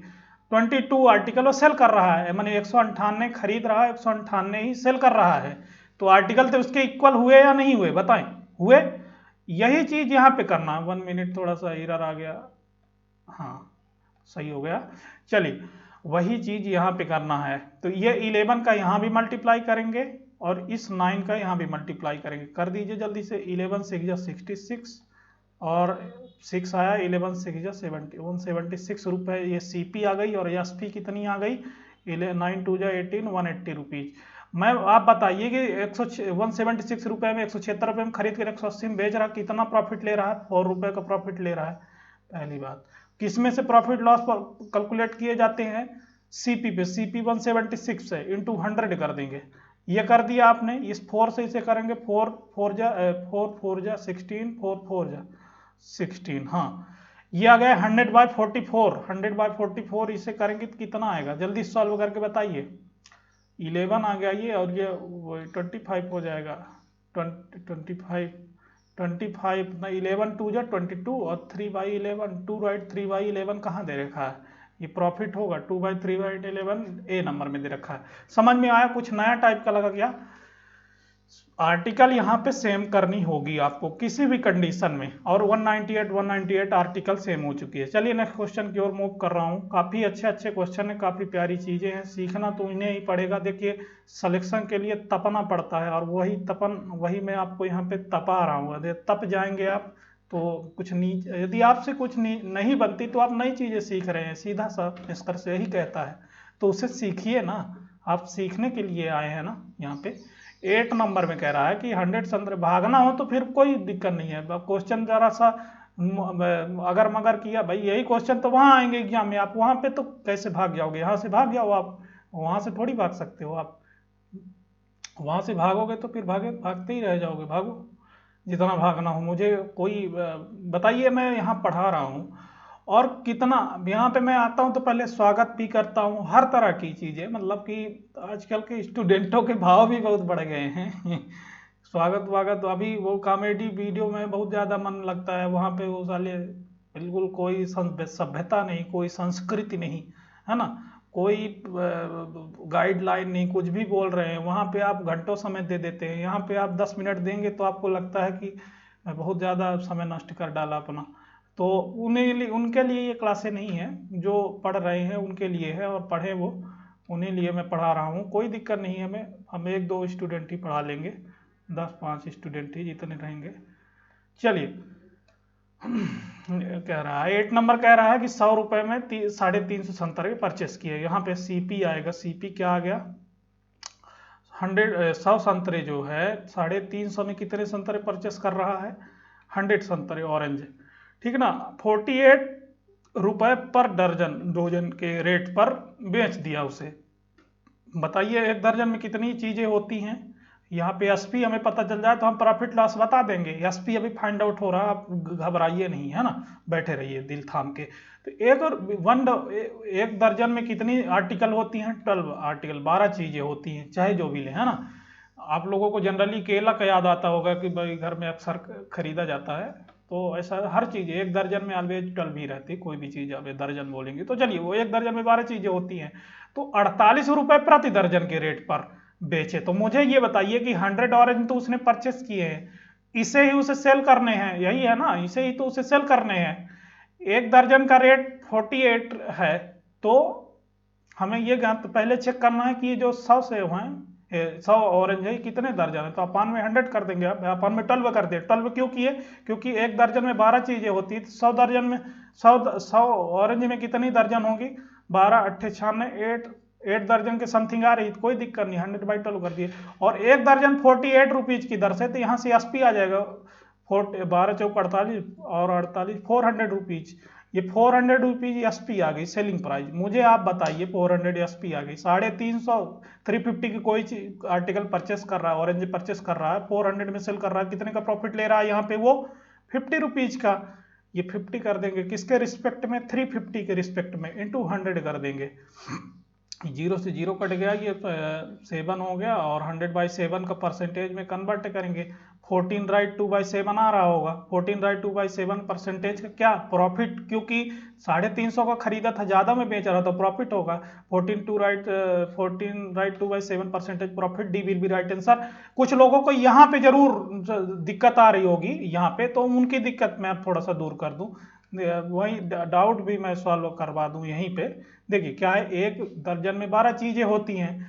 22 आर्टिकल वो सेल कर रहा है, मैंने 198 खरीद रहा है, 198 ही सेल कर रहा है। तो आर्टिकल तो उसके इक्वल हुए या नहीं हुए, बताएं, हुए। यही चीज यहाँ पे करना है। 1 मिनट, थोड़ा सा एरर आ गया, हाँ सही हो गया। चलिए वही चीज यहाँ पे करना है। तो ये 11 का यहाँ भी मल्टीप्लाई करेंगे और इस 9 का यहाँ भी मल्टीप्लाई करेंगे। कर दीजिए जल्दी से, 11 6 जा 66 और 6 आया, 11 6 जा 70, 176 रुपये ये सीपी आ गई। और एसपी कितनी आ गई, 9 2 जा 18, 180 रुपीज। मैं, आप बताइए कि 176 रुपये में 176 रुपये में खरीद कर 180 में बेच रहा, कितना प्रॉफिट ले रहा है, 4 रुपये का प्रॉफिट ले रहा है। पहली बात, किसमें से प्रॉफिट लॉस कैलकुलेट किए जाते हैं, सीपी पे। सीपी 176 है, इंटू 100 कर देंगे। ये कर दिया आपने, इस 4 से इसे करेंगे, 4 4 जा 16, 4 4 जा 16, हाँ ये आ गया 100/44, 100/44 इसे करेंगे तो कितना आएगा, जल्दी सॉल्व करके बताइए। 11 आ गया ये, और ये 25 हो जाएगा, 25 ना, 11 2 जा 22 और 3/11, 2/3/11 कहाँ दे रखा है, ये प्रॉफिट होगा, 2/3/11 ए नंबर में दे रखा है। समझ में आया, कुछ नया टाइप का लगा क्या। आर्टिकल यहाँ पे सेम करनी होगी आपको किसी भी कंडीशन में, और 198 आर्टिकल सेम हो चुकी है। चलिए नेक्स्ट क्वेश्चन की ओर मूव कर रहा हूँ। काफी अच्छे अच्छे क्वेश्चन है, काफी प्यारी चीजें हैं, सीखना तो इन्हें ही पड़ेगा। देखिए सिलेक्शन के लिए तपना पड़ता है, और वही मैं आपको यहाँ पे तपा रहा हूँ। यदि तप जाएंगे आप तो कुछ नहीं, यदि आपसे कुछ नहीं बनती तो आप नई चीजें सीख रहे हैं, सीधा सा निष्कर्ष यही कहता है। तो उसे सीखिए ना, आप सीखने के लिए आए हैं ना यहाँ पे। 8 नंबर में कह रहा है कि 100 संतरे, भागना हो तो फिर कोई दिक्कत नहीं है, क्वेश्चन जरा सा अगर मगर किया, भाई यही क्वेश्चन तो वहां आएंगे एग्जाम में, आप वहां पे तो कैसे भाग जाओगे, यहाँ से भाग जाओ, आप वहां से थोड़ी भाग सकते हो। आप वहां से भागोगे तो फिर भागते ही रह जाओगे, भागो जितना भागना हो। मुझे कोई बताइए, मैं यहाँ पढ़ा रहा हूँ और कितना, यहाँ पे मैं आता हूँ तो पहले स्वागत भी करता हूँ, हर तरह की चीजें, मतलब कि आजकल के स्टूडेंटों के भाव भी बहुत बढ़ गए हैं स्वागत वागत, अभी वो कॉमेडी वीडियो में बहुत ज्यादा मन लगता है, वहां पे वो साले बिल्कुल कोई सभ्यता नहीं, कोई संस्कृति नहीं, है ना, कोई गाइडलाइन नहीं, कुछ भी बोल रहे हैं। वहां पे आप घंटों समय दे देते हैं, यहाँ पे आप 10 मिनट देंगे तो आपको लगता है कि मैं बहुत ज्यादा समय नष्ट कर डाला अपना। तो उनके लिए ये क्लासें नहीं है, जो पढ़ रहे हैं उनके लिए है, और पढ़े वो, उन्हीं लिए मैं पढ़ा रहा हूँ। कोई दिक्कत नहीं है, हम 1-2 स्टूडेंट ही पढ़ा लेंगे, 10-5 स्टूडेंट ही जितने रहेंगे। चलिए कह रहा है 8 नंबर कह रहा है कि 100 रुपए में 350 संतरे परचेस किए। यहाँ पे सीपी आएगा, सीपी क्या आ गया, 100 संतरे जो है 350 में कितने संतरे परचेस कर रहा है, 100 संतरे ऑरेंज, ठीक है ना, 48 रुपए पर डजन के रेट पर बेच दिया उसे। बताइए एक दर्जन में कितनी चीजें होती हैं। यहाँ पे एसपी हमें पता चल जाए तो हम प्रॉफिट लॉस बता देंगे। एसपी अभी फाइंड आउट हो रहा है, आप घबराइए नहीं, है ना, बैठे रहिए दिल थाम के। तो एक दर्जन में कितनी आर्टिकल होती हैं, 12 आर्टिकल, 12 चीजें होती हैं, चाहे जो भी ले, है ना। आप लोगों को जनरली केला का याद आता होगा कि भाई घर में अक्सर खरीदा जाता है, तो ऐसा हर चीज एक दर्जन में ऑलवेज 12 ही रहती है, कोई भी चीज आप दर्जन बोलेंगे तो चलिए, वो एक दर्जन में 12 चीजें होती हैं। तो 48 रुपए प्रति दर्जन के रेट पर बेचे। तो मुझे ये बताइए कि 100 ऑरेंज तो उसने परचेस किए हैं, इसे ही उसे सेल करने हैं, यही है ना, इसे ही तो उसे सेल करने हैं। एक दर्जन का रेट 48 है, तो हमें ये पहले चेक करना है कि ये जो 100 सेब हैं 100 ऑरेंज है, कितने दर्जन है, तो अपान में 100 कर देंगे। आप अपान में 12 कर दिए। 12 क्यों किए, क्योंकि एक दर्जन में 12 चीजें होती है, 100 दर्जन में 100 ऑरेंज में कितनी दर्जन होगी, 12 8 96 8 दर्जन के समथिंग आ रही, तो कोई दिक्कत नहीं, 100/12 कर दिए। और एक दर्जन 48 रुपीज की दर से, तो यहाँ से एसपी आ जाएगा 12 चौक 48 और 48 400 रुपीज। ये 400 रुपीज एसपी आ गई सेलिंग प्राइस। मुझे आप बताइए 400 एसपी आ गई, 350 350 की कोई आर्टिकल परचेस कर रहा है, ऑरेंज परचेस कर रहा है, 400 में सेल कर रहा है, कितने का प्रॉफिट ले रहा है यहाँ पे वो 50 रुपीज का। ये 50 कर देंगे किसके रिस्पेक्ट में, 350 के रिस्पेक्ट में, इंटू 100 कर देंगे। 0 से 0 कट गया, ये 7 हो गया, और 100/7 का परसेंटेज में कन्वर्ट करेंगे, 14/2/7 आ रहा होगा। 14/2/7 परसेंटेज का क्या प्रॉफिट, क्योंकि 350 का खरीदा था, ज्यादा में बेच रहा था, प्रॉफिट होगा 14/2/7 percentage profit, D will be right answer. कुछ लोगों को यहाँ पे जरूर दिक्कत आ रही होगी यहाँ पे, तो उनकी दिक्कत मैं थोड़ा सा दूर कर दूं, वही डाउट भी मैं सॉल्व करवा दूं यहीं पे। देखिए क्या है, एक दर्जन में 12 चीजें होती हैं।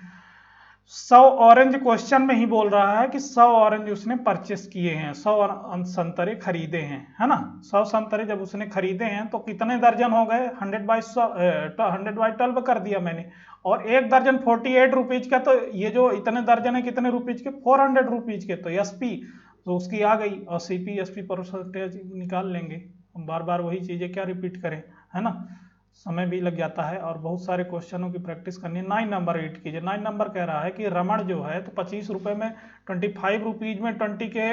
100 ऑरेंज क्वेश्चन में ही बोल रहा है कि 100 ऑरेंज उसने परचेस किए हैं, 100 संतरे खरीदे हैं, है ना। 100 संतरे जब उसने खरीदे हैं तो कितने दर्जन हो गए, 100/12 कर दिया मैंने। और एक दर्जन 48 रुपीज का, तो ये जो इतने दर्जन है कितने रुपीज के, 400 रुपीज के, तो एसपी तो उसकी आ गई, और सीपी एसपी परसेंटेज निकाल लेंगे। बार बार वही चीजें क्या रिपीट करें, है ना, समय भी लग जाता है, और बहुत सारे क्वेश्चनों की प्रैक्टिस करनी है। 9 नंबर रीड कीजिए। 9 नंबर कह रहा है कि रमण जो है तो 25 रुपए में 25 रुपीज में 20 के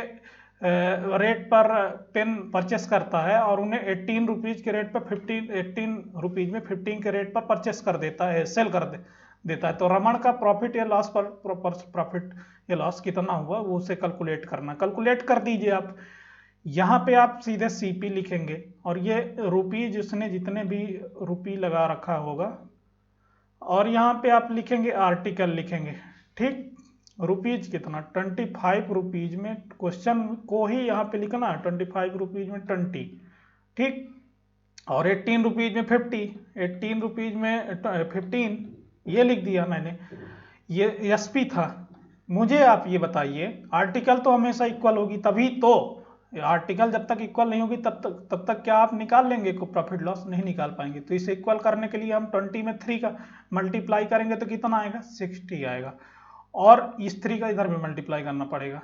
रेट पर पेन परचेस करता है, और उन्हें 18 रुपीज के रेट पर 18 रुपीज में 15 के रेट पर परचेस कर देता है, सेल कर देता है। तो रमण का प्रॉफिट या लॉस पर प्रॉफिट या लॉस कितना हुआ वो उसे कैलकुलेट करना, कैलकुलेट कर दीजिए आप। यहाँ पे आप सीधे सीपी लिखेंगे, और ये रुपीज उसने जितने भी रुपी लगा रखा होगा, और यहाँ पे आप लिखेंगे आर्टिकल लिखेंगे, ठीक। रुपीज कितना, 25 रुपीज में, क्वेश्चन को ही यहाँ पे लिखना है, 25 रुपीज में 20, ठीक। और 18 रुपीज में 50, 18 रुपीज में 15, ये लिख दिया मैंने, ये एसपी था। मुझे आप ये बताइए, आर्टिकल तो हमेशा इक्वल होगी, तभी तो आर्टिकल जब तक इक्वल नहीं होगी तब तक क्या आप निकाल लेंगे को प्रॉफिट लॉस, नहीं निकाल पाएंगे। तो इसे इक्वल करने के लिए हम 20 में 3 का मल्टीप्लाई करेंगे तो कितना आएगा, 60 आएगा, और इस 3 का इधर में मल्टीप्लाई करना पड़ेगा।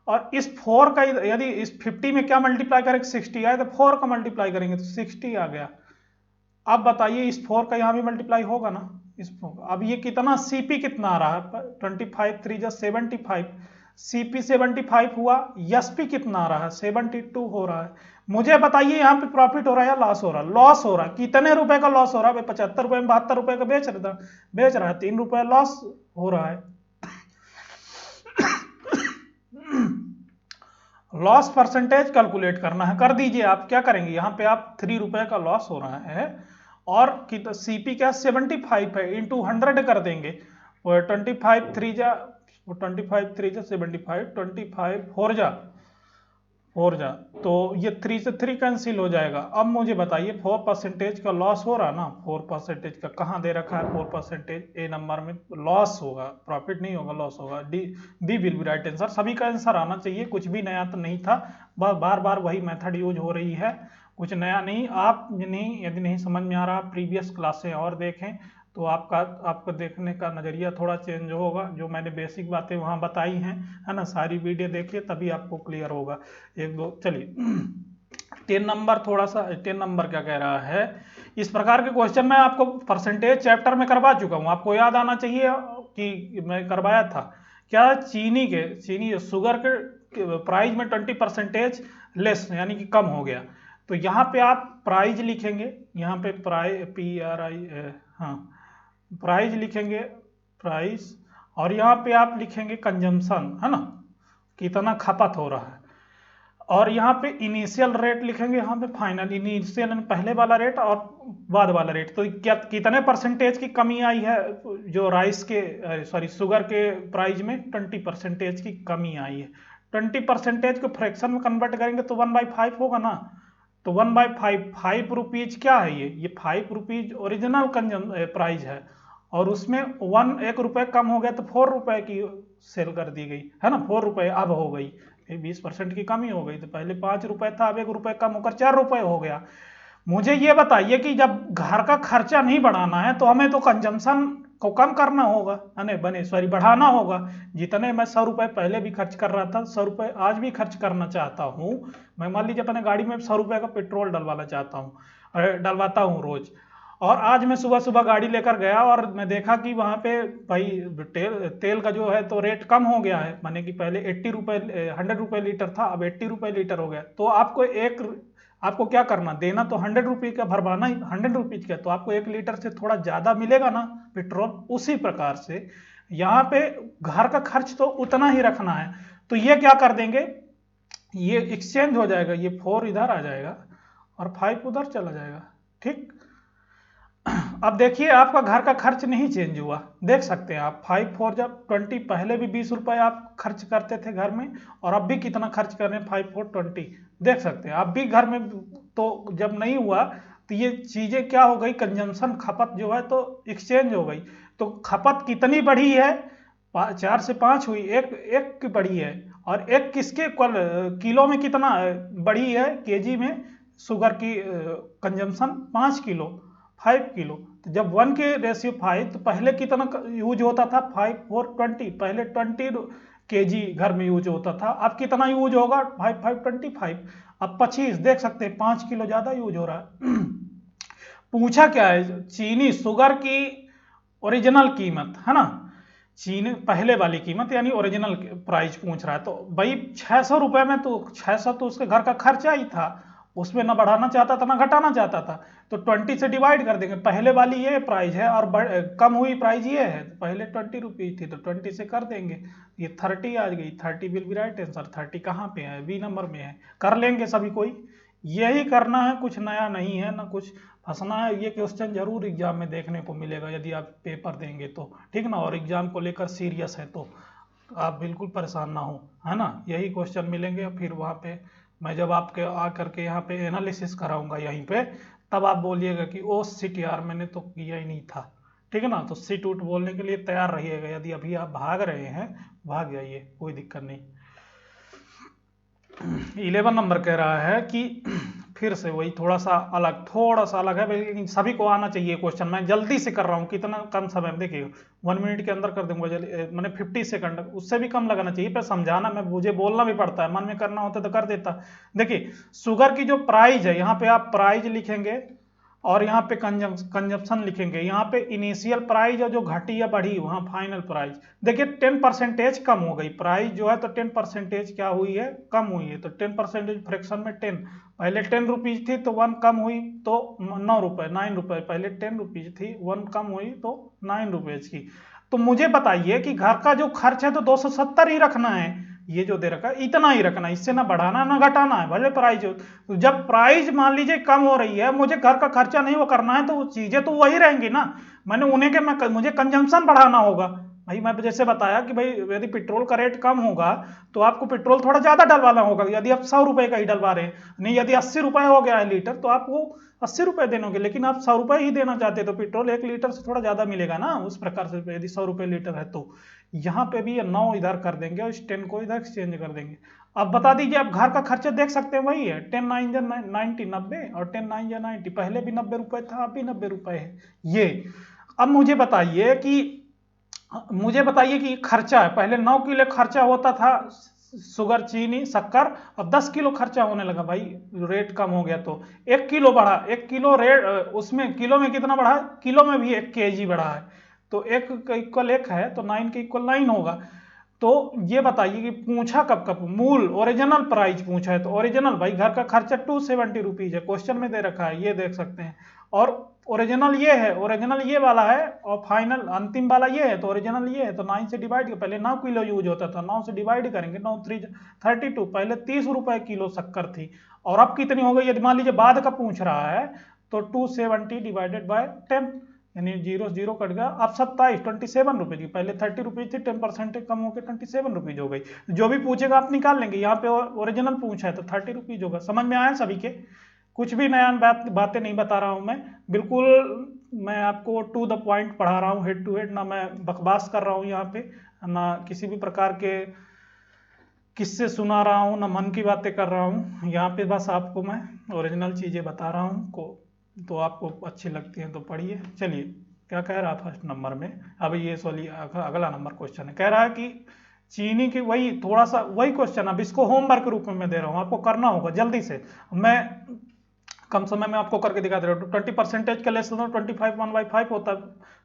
और इस 4 का, यदि इस 50 में क्या मल्टीप्लाई करेंगे, 60 आए, तो 4 का मल्टीप्लाई करेंगे तो 60 आ गया। अब बताइए इस 4 का यहाँ भी मल्टीप्लाई होगा ना, इस 4। अब ये कितना, सीपी कितना आ रहा है, 25 3 जा 75, सीपी 75 हुआ, एसपी कितना आ रहा है, 72 हो रहा है। मुझे बताइए यहाँ पे प्रॉफिट हो रहा है या लॉस हो रहा है, लॉस हो रहा है। कितने रुपए का लॉस हो रहा है, 75 रुपए में 72 रुपए का बेच रहा है, 3 रुपए लॉस हो रहा है। लॉस परसेंटेज कैलकुलेट करना है, कर दीजिए आप। क्या करेंगे, यहाँ पे आप 3 रुपए का लॉस हो रहा है, और सीपी क्या 75 है, इंटू 100 कर देंगे, 25 3 जा 75 25 4 जा, तो ये 3 से 3 कैंसिल हो जाएगा। अब मुझे बताइए 4% का लॉस हो रहा ना, 4% का कहाँ दे रखा है, 4% ए नंबर में लॉस होगा, प्रॉफिट नहीं होगा, लॉस होगा। D will be right answer. सभी का आंसर आना चाहिए, कुछ भी नया तो नहीं था, बार बार वही मेथड यूज हो रही है, कुछ नया नहीं। आप नहीं, यदि नहीं समझ में आ रहा, प्रीवियस क्लासें और देखें तो आपको देखने का नज़रिया थोड़ा चेंज होगा। जो मैंने बेसिक बातें वहाँ बताई हैं, है ना, सारी वीडियो देखिए तभी आपको क्लियर होगा। 1 2 चलिए 10 नंबर, थोड़ा सा 10 नंबर क्या कह रहा है। इस प्रकार के क्वेश्चन मैं आपको परसेंटेज चैप्टर में करवा चुका हूँ, आपको याद आना चाहिए कि मैं करवाया था क्या, चीनी शुगर के प्राइस में 20% लेस, यानी कि कम हो गया। तो यहाँ पे आप प्राइज लिखेंगे, यहाँ पे प्राइस लिखेंगे, प्राइस, और यहाँ पे आप लिखेंगे कंजम्पशन, है ना, कितना खपत हो रहा है। और यहाँ पे इनिशियल रेट लिखेंगे, यहाँ पे फाइनल, इनिशियल पहले वाला रेट और बाद वाला रेट। तो क्या कितने परसेंटेज की कमी आई है, जो राइस के शुगर के प्राइस में 20% की कमी आई है। 20% को फ्रैक्शन में कन्वर्ट करेंगे तो 1/5 होगा ना, तो 1/5 5 रुपीज क्या है, ये 5 रुपीज ओरिजिनल प्राइस है, और उसमें 1 रुपए कम हो गया तो 4 रुपए की सेल कर दी गई है ना, 4 रुपए अब हो गई, 20% की कमी हो गई। तो पहले 5 रुपए था, अब 1 रुपए कम होकर 4 रुपए हो गया। मुझे ये बताइए कि जब घर का खर्चा नहीं बढ़ाना है तो हमें तो कंजम्पशन को कम करना होगा, है ना, बने सॉरी बढ़ाना होगा। जितने मैं 100 रुपए पहले भी खर्च कर रहा था, 100 रुपए आज भी खर्च करना चाहता हूँ। मैं मान लीजिए अपने गाड़ी में 100 रुपए का पेट्रोल डलवाना चाहता हूँ, डलवाता हूँ रोज। और आज मैं सुबह सुबह गाड़ी लेकर गया और मैं देखा कि वहाँ पे भाई तेल का जो है तो रेट कम हो गया है, माने कि पहले 80 रुपए 100 रुपए लीटर था, अब 80 रुपए लीटर हो गया। तो आपको क्या करना, देना तो 100 रुपये का, भरवाना ही 100 रुपीज का, तो आपको 1 लीटर से थोड़ा ज्यादा मिलेगा ना पेट्रोल। उसी प्रकार से यहाँ पे घर का खर्च तो उतना ही रखना है। तो ये क्या कर देंगे, ये एक्सचेंज हो जाएगा, ये 4 इधर आ जाएगा और 5 उधर चला जाएगा। ठीक, अब देखिए आपका घर का खर्च नहीं चेंज हुआ, देख सकते हैं आप 5 4 जब 20, पहले भी 20 रुपए आप खर्च करते थे घर में, और अब भी कितना खर्च कर रहे हैं, 5 4 20, देख सकते हैं अब भी घर में। तो जब नहीं हुआ तो ये चीजें क्या हो गई, कंजम्पशन खपत जो है तो एक्सचेंज हो गई। तो खपत कितनी बढ़ी है, 4 से 5 हुई, एक की बढ़ी है, और एक किसके किलो में कितना बढ़ी है, केजी में शुगर की कंजम्पशन 5 किलो 5 किलो। तो जब 1 के रेशियो 5, तो पहले कितना यूज होता था, 5 4 20, पहले 20 केजी घर में यूज होता था, अब कितना यूज होगा, 5 5 25, अब 25, देख सकते हैं 5 किलो ज्यादा यूज हो रहा है। पूछा क्या है, चीनी शुगर की ओरिजिनल कीमत, है ना, चीनी पहले वाली कीमत यानी ओरिजिनल प्राइस पूछ रहा है। तो भाई 600 रुपए में तो 600 तो उसके घर का खर्चा ही था, उसमें ना बढ़ाना चाहता था ना घटाना चाहता था। तो 20 से डिवाइड कर देंगे, पहले वाली ये प्राइस है और कम हुई प्राइस ये है, तो पहले 20 रुपीज थी तो 20 से कर देंगे, ये 30 आ गई। 30 विल बी राइट आंसर। 30 कहाँ पे है, बी नंबर में है, कर लेंगे सभी कोई, यही करना है, कुछ नया नहीं है ना कुछ फंसना है। ये क्वेश्चन जरूर एग्जाम में देखने को मिलेगा यदि आप पेपर देंगे तो, ठीक ना, और एग्जाम को लेकर सीरियस है तो आप बिल्कुल परेशान ना हो, है ना, यही क्वेश्चन मिलेंगे। फिर वहाँ पे मैं जब आपके आ करके यहाँ पे एनालिसिस कराऊंगा यहीं पे, तब आप बोलिएगा कि ओ सिट यार मैंने तो किया ही नहीं था, ठीक है ना। तो सिट उट बोलने के लिए तैयार रहिएगा, यदि अभी आप भाग रहे हैं भाग जाइए, कोई दिक्कत नहीं। 11 नंबर कह रहा है कि फिर से वही थोड़ा सा अलग है, लेकिन सभी को आना चाहिए क्वेश्चन। मैं जल्दी से कर रहा हूँ, कितना कम समय में, देखिए 1 मिनट के अंदर कर दूंगा, मैंने 50 सेकंड, उससे भी कम लगाना चाहिए, पर समझाना मैं, मुझे बोलना भी पड़ता है, मन में करना होता तो कर देता। देखिए शुगर की जो प्राइस है, यहाँ पे आप प्राइस लिखेंगे और यहाँ पे कंजप्शन लिखेंगे, यहाँ पे इनिशियल प्राइस और जो घटी या बढ़ी वहाँ फाइनल प्राइस। देखिए 10% कम हो गई प्राइस जो है, तो 10% क्या हुई है, कम हुई है। तो 10% फ्रैक्शन में 10, पहले 10 रुपीज थी तो 1 कम हुई तो 9 रुपए 9 रुपए, पहले 10 रुपीज थी 1 कम हुई तो 9 रुपीज की। तो मुझे बताइए कि घर का जो खर्च है तो 270 ही रखना है, ये जो दे रखा है इतना ही रखना है, इससे ना बढ़ाना ना घटाना है, भले प्राइस हो। तो जब प्राइस मान लीजिए कम हो रही है, मुझे घर का खर्चा नहीं वो करना है, तो चीजें तो वही रहेंगी ना, मैंने उन्हें के मुझे कंजम्पशन बढ़ाना होगा। भाई मैं जैसे बताया कि भाई यदि पेट्रोल का रेट कम होगा तो आपको पेट्रोल थोड़ा ज्यादा डलवाना होगा, यदि आप 100 रुपए का ही डलवा रहे हैं, नहीं यदि 80 रुपए हो गया है लीटर तो आपको 80 रुपए देनोगे, लेकिन आप 100 रुपए ही देना चाहते हैं तो पेट्रोल 1 लीटर से थोड़ा ज्यादा मिलेगा ना, उस प्रकार से यदि 100 रुपए लीटर है तो यहाँ पे भी 9 इधर कर देंगे और इस 10 को इधर एक्सचेंज कर देंगे। अब बता दीजिए, आप घर का खर्चा देख सकते हैं, वही है 10 9 जा 90 90 और 10 9 जा 90, पहले भी 90 रुपए था अब भी 90 रुपए है ये। अब मुझे बताइए कि खर्चा है, पहले 9 किलो खर्चा होता था शुगर चीनी शक्कर, अब 10 किलो खर्चा होने लगा, भाई रेट कम हो गया तो 1 किलो बढ़ा, 1 किलो रेट, उसमें किलो में कितना बढ़ा है, किलो में भी 1 केजी बढ़ा है, तो 1 का इक्वल 1 है तो 9 के इक्वल 9 होगा। तो ये बताइए कि पूछा कब मूल ओरिजिनल प्राइस पूछा है, तो ओरिजिनल भाई घर का खर्चा 270 रुपीज है, क्वेश्चन में दे रखा है, ये देख सकते हैं। और ओरिजिनल ये है, ओरिजिनल ये वाला है, और फाइनल अंतिम वाला ये है, तो ओरिजिनल ये है, तो 9 से डिवाइड, पहले 9 किलो यूज होता था, 9 से डिवाइड करेंगे, 9 3 32, पहले 30 रुपए किलो शक्कर थी, और अब कितनी हो गई, यदि मान लीजिए बाद का पूछ रहा है तो 270 डिवाइडेड बाय 10, यानी 0 0 कट गया, अब 27 रुपए की, पहले 30 रुपीज थी, 10% कम होकर 27 रुपीज हो गई। जो भी पूछेगा आप निकाल लेंगे, यहाँ पे ओरिजिनल पूछा है तो 30 रुपीज होगा। समझ में आया सभी के, कुछ भी नया बातें नहीं बता रहा हूं मैं, बिल्कुल मैं आपको टू द पॉइंट पढ़ा रहा हूँ, हेड टू हेड, ना मैं बकवास कर रहा हूँ यहाँ पे, ना किसी भी प्रकार के किससे सुना रहा हूँ, ना मन की बातें कर रहा हूँ। यहाँ पे बस आपको मैं ओरिजिनल चीज़ें बता रहा हूँ को, तो आपको अच्छी लगती हैं तो पढ़िए। चलिए, क्या कह रहा फर्स्ट नंबर में, अब ये सॉरी अगला नंबर क्वेश्चन है, कह रहा है कि चीनी की, वही थोड़ा सा वही क्वेश्चन, अब इसको होमवर्क के रूप में मैं दे रहा हूँ, आपको करना होगा जल्दी से, मैं कम समय में आपको करके दिखा दे रहा हूँ। 20% का लेस 25 1/5 होता है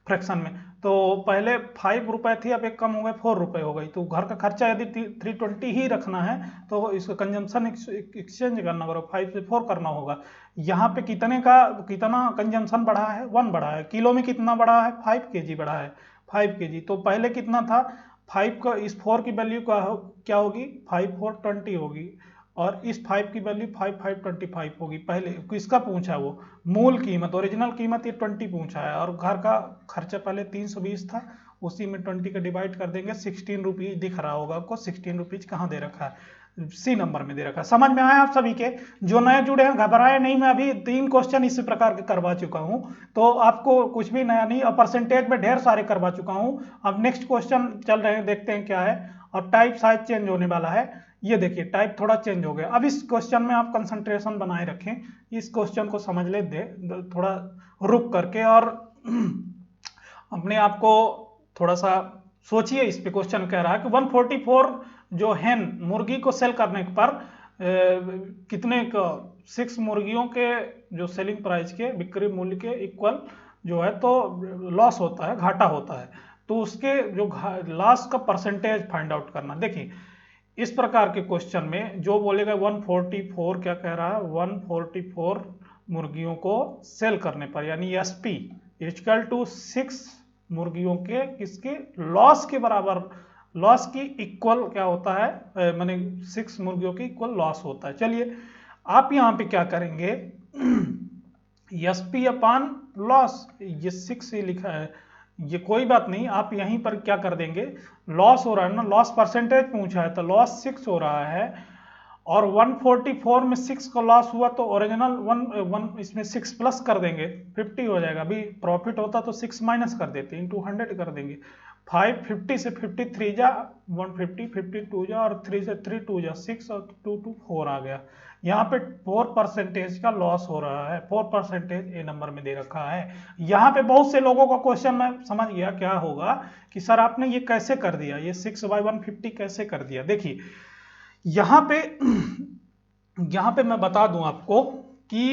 फ्रैक्शन में, तो पहले 5 रुपए थी, अब एक कम हो गए 4 रुपए हो गई। तो घर का खर्चा यदि 320 ही रखना है तो इसका कंजम्पशन एक्सचेंज करना करो, 5 से 4 करना होगा। यहाँ पे कितना कंजम्पशन बढ़ा है, 1 बढ़ा है। किलो में कितना बढ़ा है, 5 kg बढ़ा है, 5 kg। तो पहले कितना था 5 का, इस 4 की वैल्यू क्या होगी, 5 4 20 होगी, और इस 5 की वैल्यू 5 5 25 होगी। पहले किसका पूछा, वो मूल कीमत, ओरिजिनल कीमत ये 20 पूछा है, और घर का खर्चा पहले 320 था, उसी में 20 का डिवाइड कर देंगे, 16 रुपीज दिख रहा होगा आपको। 16 रुपीज कहाँ दे रखा है, सी नंबर में दे रखा है। समझ में आया आप सभी के? जो नए जुड़े हैं घबराए नहीं, मैं अभी 3 क्वेश्चन इसी प्रकार के करवा चुका हूं, तो आपको कुछ भी नया नहीं, और परसेंटेज में ढेर सारे करवा चुका हूं। अब नेक्स्ट क्वेश्चन चल रहे हैं, देखते हैं क्या है। और टाइप शायद चेंज होने वाला है, ये देखिए टाइप थोड़ा चेंज हो गया। अब इस क्वेश्चन में आप कंसंट्रेशन बनाए रखें, इस क्वेश्चन को समझ ले दे थोड़ा रुक करके, और अपने आप को थोड़ा सा सोचिए। इस पे क्वेश्चन कह रहा है कि 144 जो हेन मुर्गी को सेल करने पर कितने का 6 मुर्गियों के जो सेलिंग प्राइस के बिक्री मूल्य के इक्वल जो है तो लॉस होता है, घाटा होता है, तो उसके जो लॉस का परसेंटेज फाइंड आउट करना। देखिए इस प्रकार के क्वेश्चन में जो बोलेगा 144, क्या कह रहा है, 144 मुर्गियों को सेल करने पर, यानी एसपी इक्वल टू 6 मुर्गियों के किसके लॉस के बराबर, लॉस की इक्वल क्या होता है, माने 6 मुर्गियों की इक्वल लॉस होता है। चलिए आप यहां पे क्या करेंगे, एसपी अपान लॉस, ये 6 ही लिखा है, ये कोई बात नहीं, आप यहीं पर क्या कर देंगे, लॉस हो रहा है ना, लॉस परसेंटेज पूछा है तो लॉस 6 हो रहा है, और 144 में 6 का लॉस हुआ तो ओरिजिनल 1 इसमें 6 प्लस कर देंगे, 50 हो जाएगा। अभी प्रॉफिट होता तो 6 माइनस कर देते, इंटू 100 कर देंगे। 550 से 53 जा 150, 52 जा, और 3 से 3 2 जा 6, और 2 2 4 आ गया। यहाँ पे 4% का लॉस हो रहा है, 4% ए नंबर में दे रखा है। यहाँ पे बहुत से लोगों का क्वेश्चन मैं समझ गया क्या होगा कि सर आपने ये कैसे कर दिया, ये 6/150 कैसे कर दिया। देखिए यहाँ पे मैं बता दूं आपको कि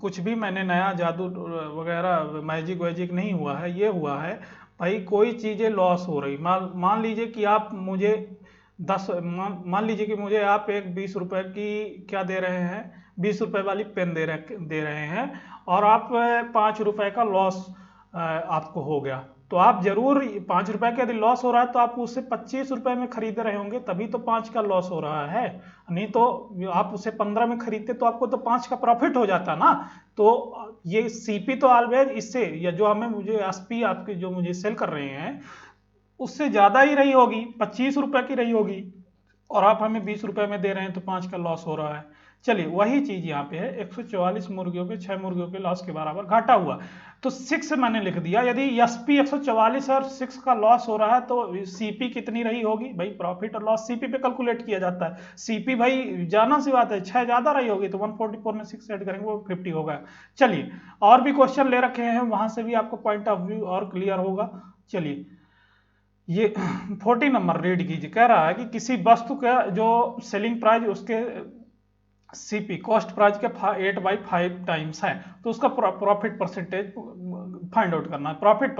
कुछ भी मैंने नया जादू वगैरह मैजिक वैजिक नहीं हुआ है, ये हुआ है भाई कोई चीजें लॉस हो रही, मान लीजिए कि आप मुझे मान लीजिए कि मुझे आप एक 20 रुपए की क्या दे रहे हैं, 20 रुपए वाली पेन दे रहे हैं, और आप 5 रुपए का लॉस आपको हो गया, तो आप जरूर 5 रुपए का यदि लॉस हो रहा है तो आप उसे 25 रुपए में खरीद रहे होंगे, तभी तो 5 का लॉस हो रहा है। नहीं तो आप उसे 15 में खरीदते तो आपको तो 5 का प्रॉफिट हो जाता ना। तो ये सीपी तो ऑलवेज इससे, या जो हमें मुझे एसपी आपके जो मुझे सेल कर रहे हैं उससे ज्यादा ही रही होगी, 25 रुपए की रही होगी, और आप हमें 20 रुपए में दे रहे हैं तो 5 का लॉस हो रहा है। चलिए वही चीज यहाँ पे है, 144 मुर्गियों के 6 मुर्गियों के लॉस के बराबर घाटा हुआ, तो 6 मैंने लिख दिया। यदि एसपी 144 और 6 का लॉस हो रहा है तो सीपी कितनी रही होगी, भाई प्रॉफिट और लॉस सीपी पे कैलकुलेट किया जाता है। सीपी भाई जाना सी बात है, 6 ज्यादा रही होगी तो 144 में 6 ऐड करेंगे वो 50 होगा। चलिए और भी क्वेश्चन ले रखे हैं, वहां से भी आपको पॉइंट ऑफ व्यू और क्लियर होगा। चलिए ये 40 नंबर रीड कीजिए, कह रहा है कि किसी वस्तु का जो सेलिंग प्राइस उसके सीपी कॉस्ट प्राइस के 8/5 टाइम्स है, तो उसका प्रॉफिट परसेंटेज फाइंड आउट करना है। प्रॉफिट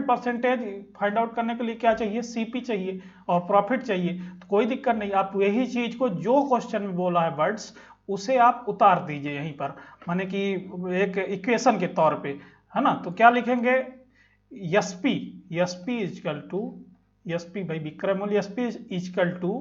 परसेंटेज फाइंड आउट करने के लिए क्या चाहिए, सीपी चाहिए और प्रॉफिट चाहिए, तो कोई दिक्कत नहीं, आप यही चीज को जो क्वेश्चन में बोला है वर्ड्स उसे आप उतार दीजिए यहीं पर, माने कि एक इक्वेशन के तौर पे, है ना। तो क्या लिखेंगे, एसपी इजकल टू, एसपी भाई विक्रय मूल्य, एसपी इजकल टू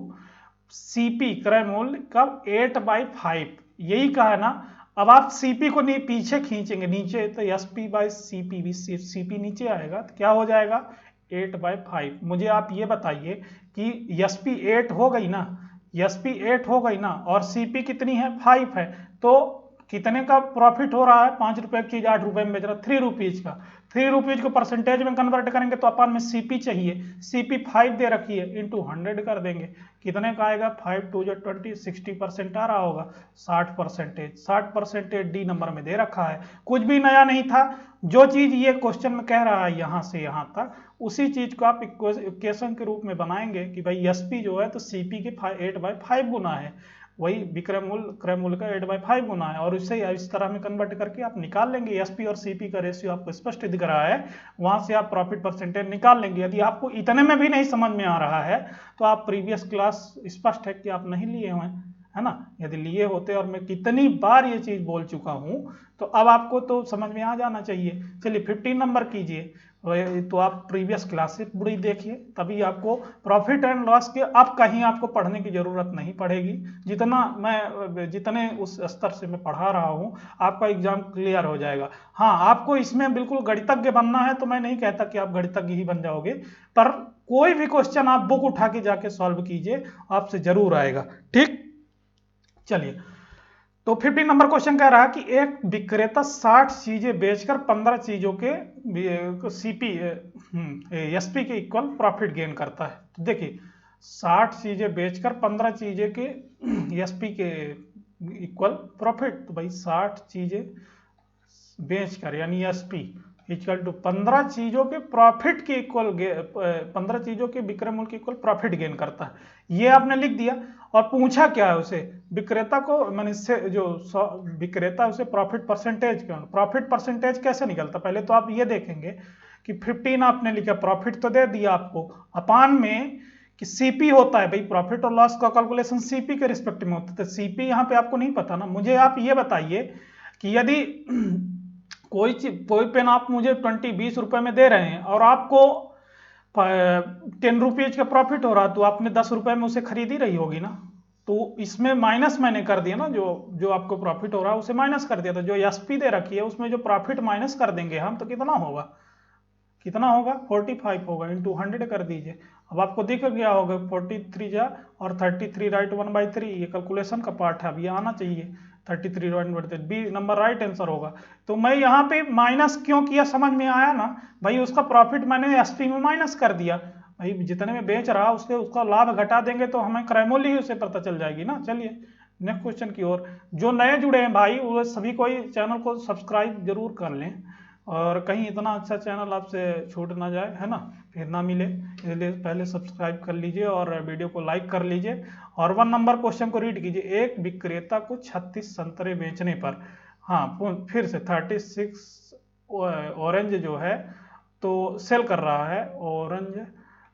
सीपी क्रय मूल्य कब 8/5, यही कहा है ना। अब आप सीपी को नहीं पीछे खींचेंगे नीचे तो एसपी/सीपी भी सीपी नीचे आएगा, तो क्या हो जाएगा 8/5। मुझे आप ये बताइए कि एसपी 8 हो गई ना, एसपी 8 हो गई ना, और सीपी कितनी है 5 है, तो कितने का प्रॉफिट हो रहा है, 5 रुपए की चीज 8 रुपए में बेच रहा है, 3 रुपीज का। 3 रुपीज को परसेंटेज में कन्वर्ट करेंगे तो अपन में सीपी चाहिए, सीपी 5 दे रखी है, इंटू 100 कर देंगे, कितने का आएगा, 5 2 20, 60% आ रहा होगा, 60%, 60% डी नंबर में दे रखा है। कुछ भी नया नहीं था, जो चीज ये क्वेश्चन में कह रहा है यहाँ से यहाँ तक, उसी चीज को आप इक्वेशन के रूप में बनाएंगे कि भाई एसपी जो है तो सीपी के 8/5 गुना है, वही विक्रय मूल्य क्रय मूल्य का 8/5 गुना है, और इससे इस तरह में कन्वर्ट करके आप निकाल लेंगे। एसपी और सीपी का रेशियो आपको स्पष्ट दिख रहा है, वहां से आप प्रॉफिट परसेंटेज निकाल लेंगे। यदि आपको इतने में भी नहीं समझ में आ रहा है तो आप प्रीवियस क्लास स्पष्ट है कि आप नहीं लिए हुए, है ना। यदि लिए होते, और मैं कितनी बार ये चीज बोल चुका हूं, तो अब आपको तो समझ में आ जाना चाहिए। चलिए 15 नंबर कीजिए, तो आप प्रीवियस क्लास से पूरी देखिए, तभी आपको प्रॉफिट एंड लॉस के अब कहीं आपको पढ़ने की जरूरत नहीं पड़ेगी। जितने उस स्तर से मैं पढ़ा रहा हूं, आपका एग्जाम क्लियर हो जाएगा। हाँ, आपको इसमें बिल्कुल गणितज्ञ बनना है तो मैं नहीं कहता कि आप गणितज्ञ ही बन जाओगे, पर कोई भी क्वेश्चन आप बुक उठा के जाके सॉल्व कीजिए, आपसे जरूर आएगा। ठीक, चलिए, तो 15 नंबर क्वेश्चन कह रहा है कि एक विक्रेता 60 चीजें बेचकर 15 चीजों के सीपी एसपी के इक्वल प्रॉफिट गेन करता है। तो देखिए 60 चीजें बेचकर 15 चीजें के एसपी के इक्वल प्रॉफिट, तो भाई 60 चीजें बेचकर यानी एसपी इक्वल टू 15 चीजों के प्रॉफिट के इक्वल, 15 चीजों के विक्रय मूल्य के इक्वल प्रॉफिट गेन करता है। ये आपने लिख दिया, और पूछा क्या है उसे, विक्रेता को, मैंने इससे जो विक्रेता उसे प्रॉफिट परसेंटेज कैसे निकलता, पहले तो आप ये देखेंगे कि 15 आपने लिखा, प्रॉफिट तो दे दिया आपको, अपान में कि सीपी होता है, भाई प्रॉफिट और लॉस का कैलकुलेशन सीपी के रिस्पेक्ट में होता है, तो सीपी यहाँ पे आपको नहीं पता ना। मुझे आप ये बताइए कि यदि कोई पेन आप मुझे 20 रुपए में दे रहे हैं और आपको 10 रुपीज का प्रॉफिट हो रहा, तो आपने 10 रुपए में उसे खरीदी रही होगी ना, तो इसमें माइनस मैंने कर दिया ना, जो आपको प्रॉफिट हो रहा है उसे माइनस कर दिया, तो जो एसपी दे रखी है उसमें जो प्रॉफिट माइनस कर देंगे हम, तो कितना होगा, 45 होगा, इंटू 100 कर दीजिए। अब आपको दिख गया होगा 43 जा और 33 राइट 1/3, ये कैलकुलेशन का पार्ट है, अब ये आना चाहिए 33 1/3, बी नंबर राइट आंसर होगा। तो मैं यहाँ पे माइनस क्यों किया, समझ में आया ना भाई, उसका प्रॉफिट मैंने एसपी में माइनस कर दिया, भाई जितने में बेच रहा उसका लाभ घटा देंगे तो हमें क्रय मूल्य ही उसे पता चल जाएगी ना। चलिए नेक्स्ट क्वेश्चन की ओर। जो नए जुड़े हैं भाई, वो सभी कोई चैनल को सब्सक्राइब जरूर कर लें, और कहीं इतना अच्छा चैनल आपसे छूट ना जाए, है ना, फिर ना मिले, इसलिए पहले सब्सक्राइब कर लीजिए और वीडियो को लाइक कर लीजिए। और 1 नंबर क्वेश्चन को रीड कीजिए। एक विक्रेता को 36 संतरे बेचने पर, हाँ फिर से 36 ऑरेंज जो है तो सेल कर रहा है, ऑरेंज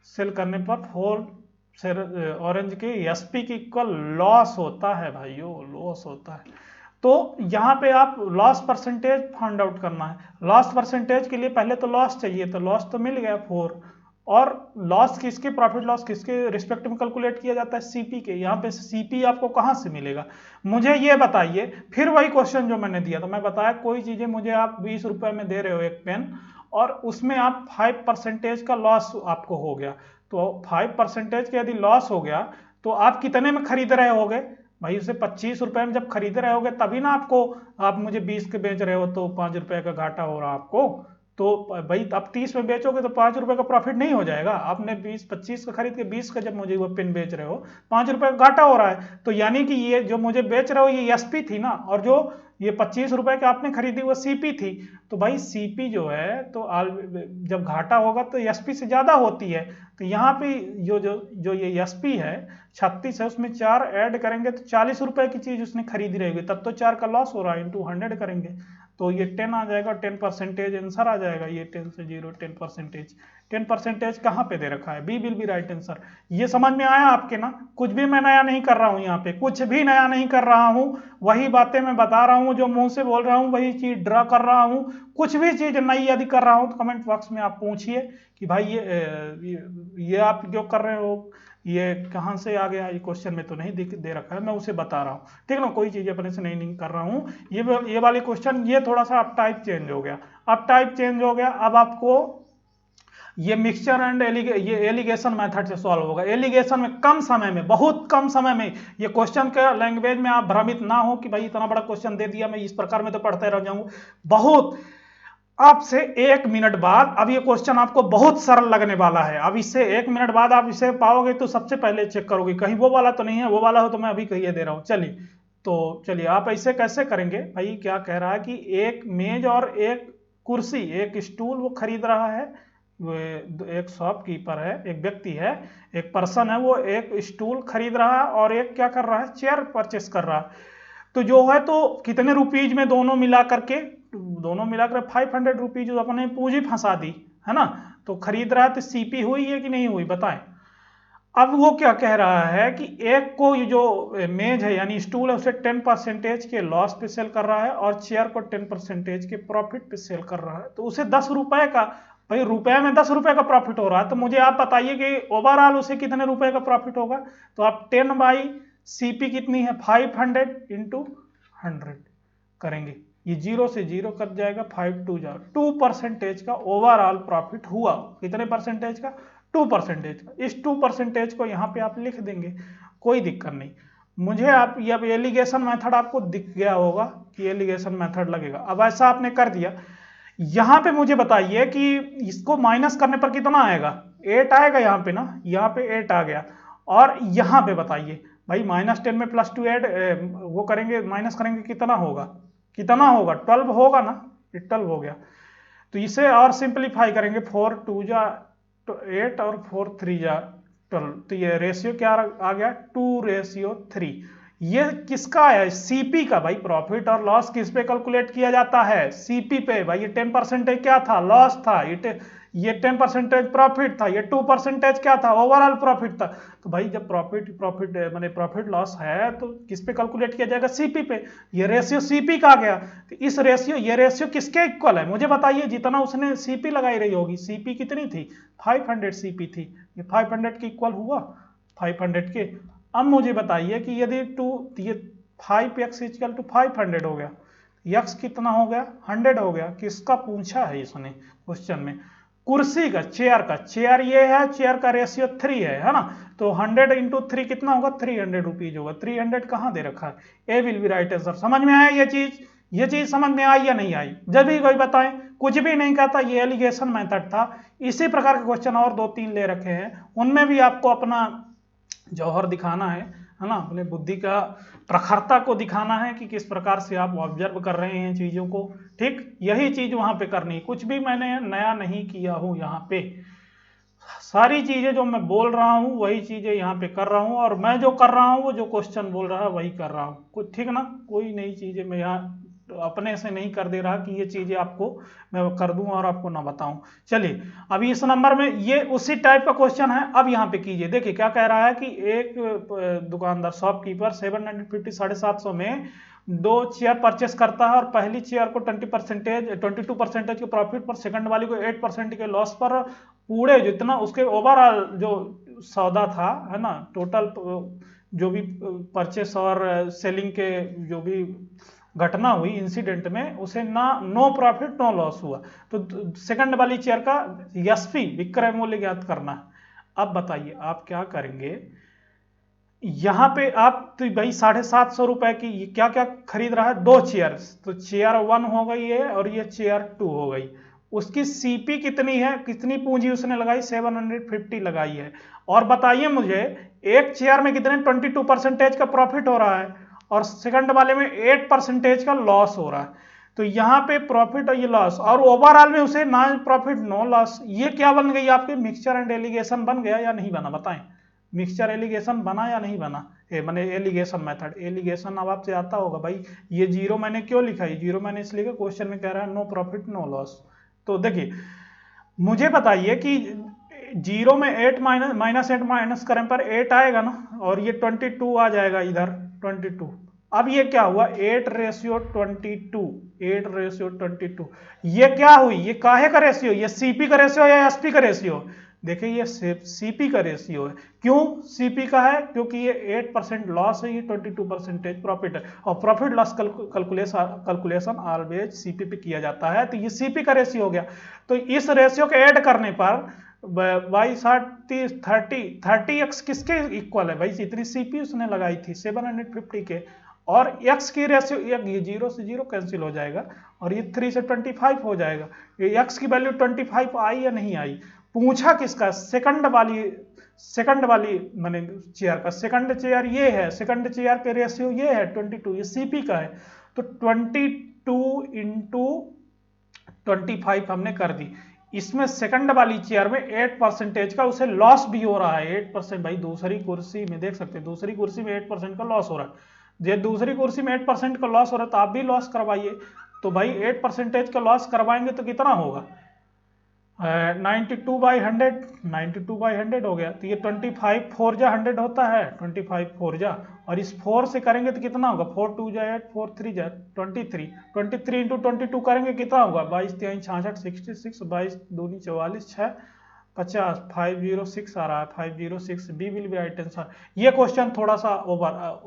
सेल करने पर 4 ऑरेंज के एसपी की इक्वल लॉस होता है भाइयों, लॉस होता है। तो यहाँ पे आप लॉस परसेंटेज फाइंड आउट करना है। लॉस परसेंटेज के लिए पहले तो लॉस चाहिए, तो लॉस तो मिल गया 4, और लॉस किसके, प्रॉफिट लॉस किसके रिस्पेक्ट में कैलकुलेट किया जाता है, सीपी के। यहाँ पे सीपी आपको कहाँ से मिलेगा, मुझे ये बताइए। फिर वही क्वेश्चन जो मैंने दिया था, मैं बताया कोई चीजें मुझे आप 20 रुपए में दे रहे हो एक पेन, और उसमें आप 5% का लॉस आपको हो गया, तो 5% का यदि लॉस हो गया तो आप कितने में खरीद रहे होगे भाई, उसे 25 रुपए में जब खरीद रहे होगे तभी ना आपको, आप मुझे 20 के बेच रहे हो तो 5 रुपए का घाटा हो रहा आपको, तो भाई आप 30 में बेचोगे तो 5 रुपए का प्रॉफिट नहीं हो जाएगा। आपने 25 का खरीद के 20 का जब मुझे वो पेन बेच रहे हो, 5 रुपए का घाटा हो रहा है, तो यानी कि ये जो मुझे बेच रहे हो ये एसपी थी ना, और जो ये 25 रुपए के आपने खरीदी वो सीपी थी। तो भाई सीपी जो है तो जब घाटा होगा तो एसपी से ज्यादा होती है, तो यहाँ पे जो ये एसपी है 36 है, उसमें 4 ऐड करेंगे तो 40 रुपए की चीज उसने खरीदी रहेगी, तब तो 4 का लॉस हो रहा है, इंटू 100 करेंगे तो ये 10 आ जाएगा, 10% आंसर आ जाएगा। ये 10 से 0 10% कहाँ पे दे रखा है, B will be right answer. ये समझ में आया आपके ना, कुछ भी मैं नया नहीं कर रहा हूँ, यहाँ पे कुछ भी नया नहीं कर रहा हूँ, वही बातें मैं बता रहा हूँ, जो मुंह से बोल रहा हूँ वही चीज ड्रा कर रहा हूँ। कुछ भी चीज नई यदि कर रहा हूँ तो कमेंट बॉक्स में आप पूछिए कि भाई ये आप जो कर रहे हो ये कहाँ से आ गया, ये क्वेश्चन में तो नहीं दे रखा है, मैं उसे बता रहा हूँ, ठीक है ना, कोई चीज अपने से नहीं कर रहा हूँ। ये वाले क्वेश्चन, ये थोड़ा सा अब टाइप चेंज हो गया, अब टाइप चेंज हो गया, अब आपको ये मिक्सचर एंड ये एलिगेशन मेथड से सॉल्व होगा। एलिगेशन में कम समय में, बहुत कम समय में, ये क्वेश्चन का लैंग्वेज में आप भ्रमित ना हो कि भाई इतना बड़ा क्वेश्चन दे दिया, मैं इस प्रकार में तो पढ़ते रह जाऊंगा। बहुत आपसे 1 मिनट बाद, अब ये क्वेश्चन आपको बहुत सरल लगने वाला है। अब इससे 1 मिनट बाद आप इसे पाओगे तो सबसे पहले चेक करोगे कहीं वो वाला तो नहीं है, वो वाला हो तो मैं अभी कहिए दे रहा हूं। चलिए तो चलिए आप ऐसे कैसे करेंगे भाई, क्या कह रहा है कि एक मेज और एक कुर्सी, एक स्टूल वो खरीद रहा है, एक शॉपकीपर है, एक व्यक्ति है, एक पर्सन है, वो एक स्टूल खरीद रहा है और एक क्या कर रहा है, चेयर परचेस कर रहा है। तो जो है तो कितने रुपीज में दोनों मिला करके 500 रुपीज अपने पूंजी फंसा दी है ना। तो खरीद रहा है तो सीपी हुई है कि नहीं हुई बताएं। अब वो क्या कह रहा है कि एक को ये जो मेज है यानी स्टूल है उसे 10% के लॉस पे सेल कर रहा है और चेयर को 10% के प्रॉफिट पे सेल कर रहा है। तो उसे 10 रुपए का, भाई रुपए में 10 रुपए का प्रॉफिट हो रहा है, तो मुझे आप बताइए कि ओवरऑल उसे कितने रुपए का प्रॉफिट होगा। तो आप 10 बाई सीपी कितनी है 500 इंटू 100 करेंगे, ये 0 से 0 कट जाएगा, 5 2 जा 2% का ओवरऑल प्रॉफिट हुआ। कितने परसेंटेज का, 2% का। इस 2% को यहाँ पे आप लिख देंगे, कोई दिक्कत नहीं। मुझे आप ये अब एलिगेशन मेथड आपको दिख गया होगा कि एलिगेशन मेथड लगेगा। अब ऐसा आपने कर दिया, यहाँ पे मुझे बताइए कि इसको माइनस करने पर कितना आएगा, 8 आएगा यहाँ पे ना, यहाँ पे 8 आ गया। और यहाँ पे बताइए भाई -10 में +2 ऐड वो करेंगे, माइनस करेंगे, कितना होगा, कितना होगा, 12 होगा ना, 12 हो गया। तो इसे और सिंपलीफाई करेंगे, 4 2 जा 8 और 4 3 जा 12, तो ये रेशियो क्या आ गया 2:3। ये किसका है, सीपी का। भाई प्रॉफिट और लॉस किस पे कैलकुलेट किया जाता है, सीपी पे। भाई ये 10% क्या था, लॉस था, ये 10% प्रॉफिट था, ये 2% क्या था, ओवरऑल प्रॉफिट था। तो भाई जब प्रॉफिट माने प्रॉफिट लॉस है तो किस पे कैलकुलेट किया जाएगा, सीपी पे। ये रेशियो सीपी का आ गया। तो इस रेशियो, ये रेशियो किसके इक्वल है मुझे बताइए, जितना उसने सीपी लगाई रही होगी। सीपी कितनी थी, 500 सीपी थी, ये 500 के इक्वल हुआ, 500 के। अब मुझे बताइए कि यदि ये 5x = 500 हो गया, x कितना हो गया, 100 हो गया। किसका पूछा है इसने क्वेश्चन में, कुर्सी का, चेयर का। चेयर ये है, चेयर का रेशियो 3 है ना। तो 100 इंटू 3 कितना होगा, 300 रुपीज होगा। 300 कहाँ दे रखा है, ए विल बी राइट आंसर। समझ में आया ये चीज समझ में आई या नहीं आई, जब भी कोई बताएं, कुछ भी नहीं कहता, ये एलिगेशन मेथड था। इसी प्रकार के क्वेश्चन और 2-3 ले रखे हैं, उनमें भी आपको अपना जौहर दिखाना है ना, अपने बुद्धि का प्रखरता को दिखाना है कि किस प्रकार से आप ऑब्जर्व कर रहे हैं चीजों को। ठीक, यही चीज वहां पे करनी है, कुछ भी मैंने नया नहीं किया हूं यहाँ पे। सारी चीजें जो मैं बोल रहा हूँ वही चीजें यहाँ पे कर रहा हूँ, और मैं जो कर रहा हूँ वो जो क्वेश्चन बोल रहा है वही कर रहा हूँ कुछ। ठीक ना, कोई नई चीजें मैं यहाँ अपने से नहीं कर दे रहा कि ये चीजें आपको मैं कर दूं और आपको ना बताऊं। चलिए अभी इस नंबर में ये उसी टाइप का क्वेश्चन है। अब यहाँ पे कीजिए, देखिए क्या कह रहा है कि एक दुकानदार शॉपकीपर 750 750 में 2 चेयर परचेस करता है और पहली चेयर को 22% के प्रॉफिट पर, सेकंड वाली को 8% के लॉस पर। पूरे जितना उसके ओवरऑल जो सौदा था है ना, टोटल जो भी परचेस और सेलिंग के जो भी घटना हुई इंसिडेंट में, उसे ना नो प्रॉफिट नो लॉस हुआ। तो सेकंड वाली चेयर का एसपी विक्रय मूल्य ज्ञात करना है। अब बताइए आप क्या करेंगे, यहां पे आप तो भाई 750 रुपए की क्या क्या खरीद रहा है, 2 चेयर। तो चेयर 1 हो गई है और ये चेयर 2 हो गई। उसकी सीपी कितनी है, कितनी पूंजी उसने लगाई, 750 लगाई है। और बताइए मुझे एक चेयर में कितने 22% का प्रॉफिट हो रहा है और सेकंड वाले में 8% का लॉस हो रहा है। तो यहाँ पे प्रॉफिट और ये लॉस, और ओवरऑल में उसे ना प्रॉफिट नो लॉस। ये क्या बन गई आपकी, मिक्सचर एंड एलिगेशन बन गया या नहीं बना बताएं। मिक्सचर एलिगेशन बना या नहीं बना, मैंने एलिगेशन मेथड। एलिगेशन अब आपसे आता होगा भाई, ये 0 मैंने क्यों लिखा है, 0 मैंने इसलिए क्वेश्चन में कह रहा है नो प्रॉफिट नो लॉस। तो देखिए मुझे बताइए कि 0 में 8 -8 माइनस करें पर 8 आएगा ना, और ये 22 आ जाएगा इधर 22। अब ये क्या हुआ, 8:22, 8:22। ये क्या हुई, ये काहे का रेशियो, ये सीपी का रेशियो या एसपी का रेशियो, देखिए ये सीपी का रेशियो है। क्यों सीपी का है? क्योंकि ये 8% लॉस है, ये 22% प्रॉफिट है, और profit loss calculation always CP पे किया जाता है, तो ये सीपी का रेशियो हो गया। तो इस रेशियो के ऐड करने पर बाई 30x किसके इक्वल है भाई? जितनी सीपी उसने लगाई थी 750 के, और x की रेशियो, ये 0 से 0 कैंसिल हो जाएगा, और ये 3 से 25 हो जाएगा। ये x की वैल्यू 25 आई या नहीं आई? पूछा किसका? सेकंड वाली मैंने चेयर का। सेकंड चेयर ये है, सेकंड चेयर के रेशियो ये है 22, ये सीपी का है। तो 22 इंटू 25 हमने कर दी। इसमें सेकंड वाली चेयर में 8% का उसे लॉस भी हो रहा है। 8% भाई, दूसरी कुर्सी में देख सकते हैं, दूसरी कुर्सी में 8% का लॉस हो रहा है। जब दूसरी कुर्सी में 8% का लॉस हो रहा है तो आप भी लॉस करवाइए। तो भाई 8% का लॉस करवाएंगे तो कितना होगा? 92/100, 92/100 हो गया। तो ये 25 4 जा 100 होता है, 25 4 जा, और इस 4 से करेंगे तो कितना होगा? 4 2 जा 8, 4 3 जा 23, 23 इंटू 22 करेंगे कितना होगा? 22 3 66, 66, 22 दूनी 44, 6 50, 506 आ रहा है, 506। B will be right answer. ये क्वेश्चन थोड़ा सा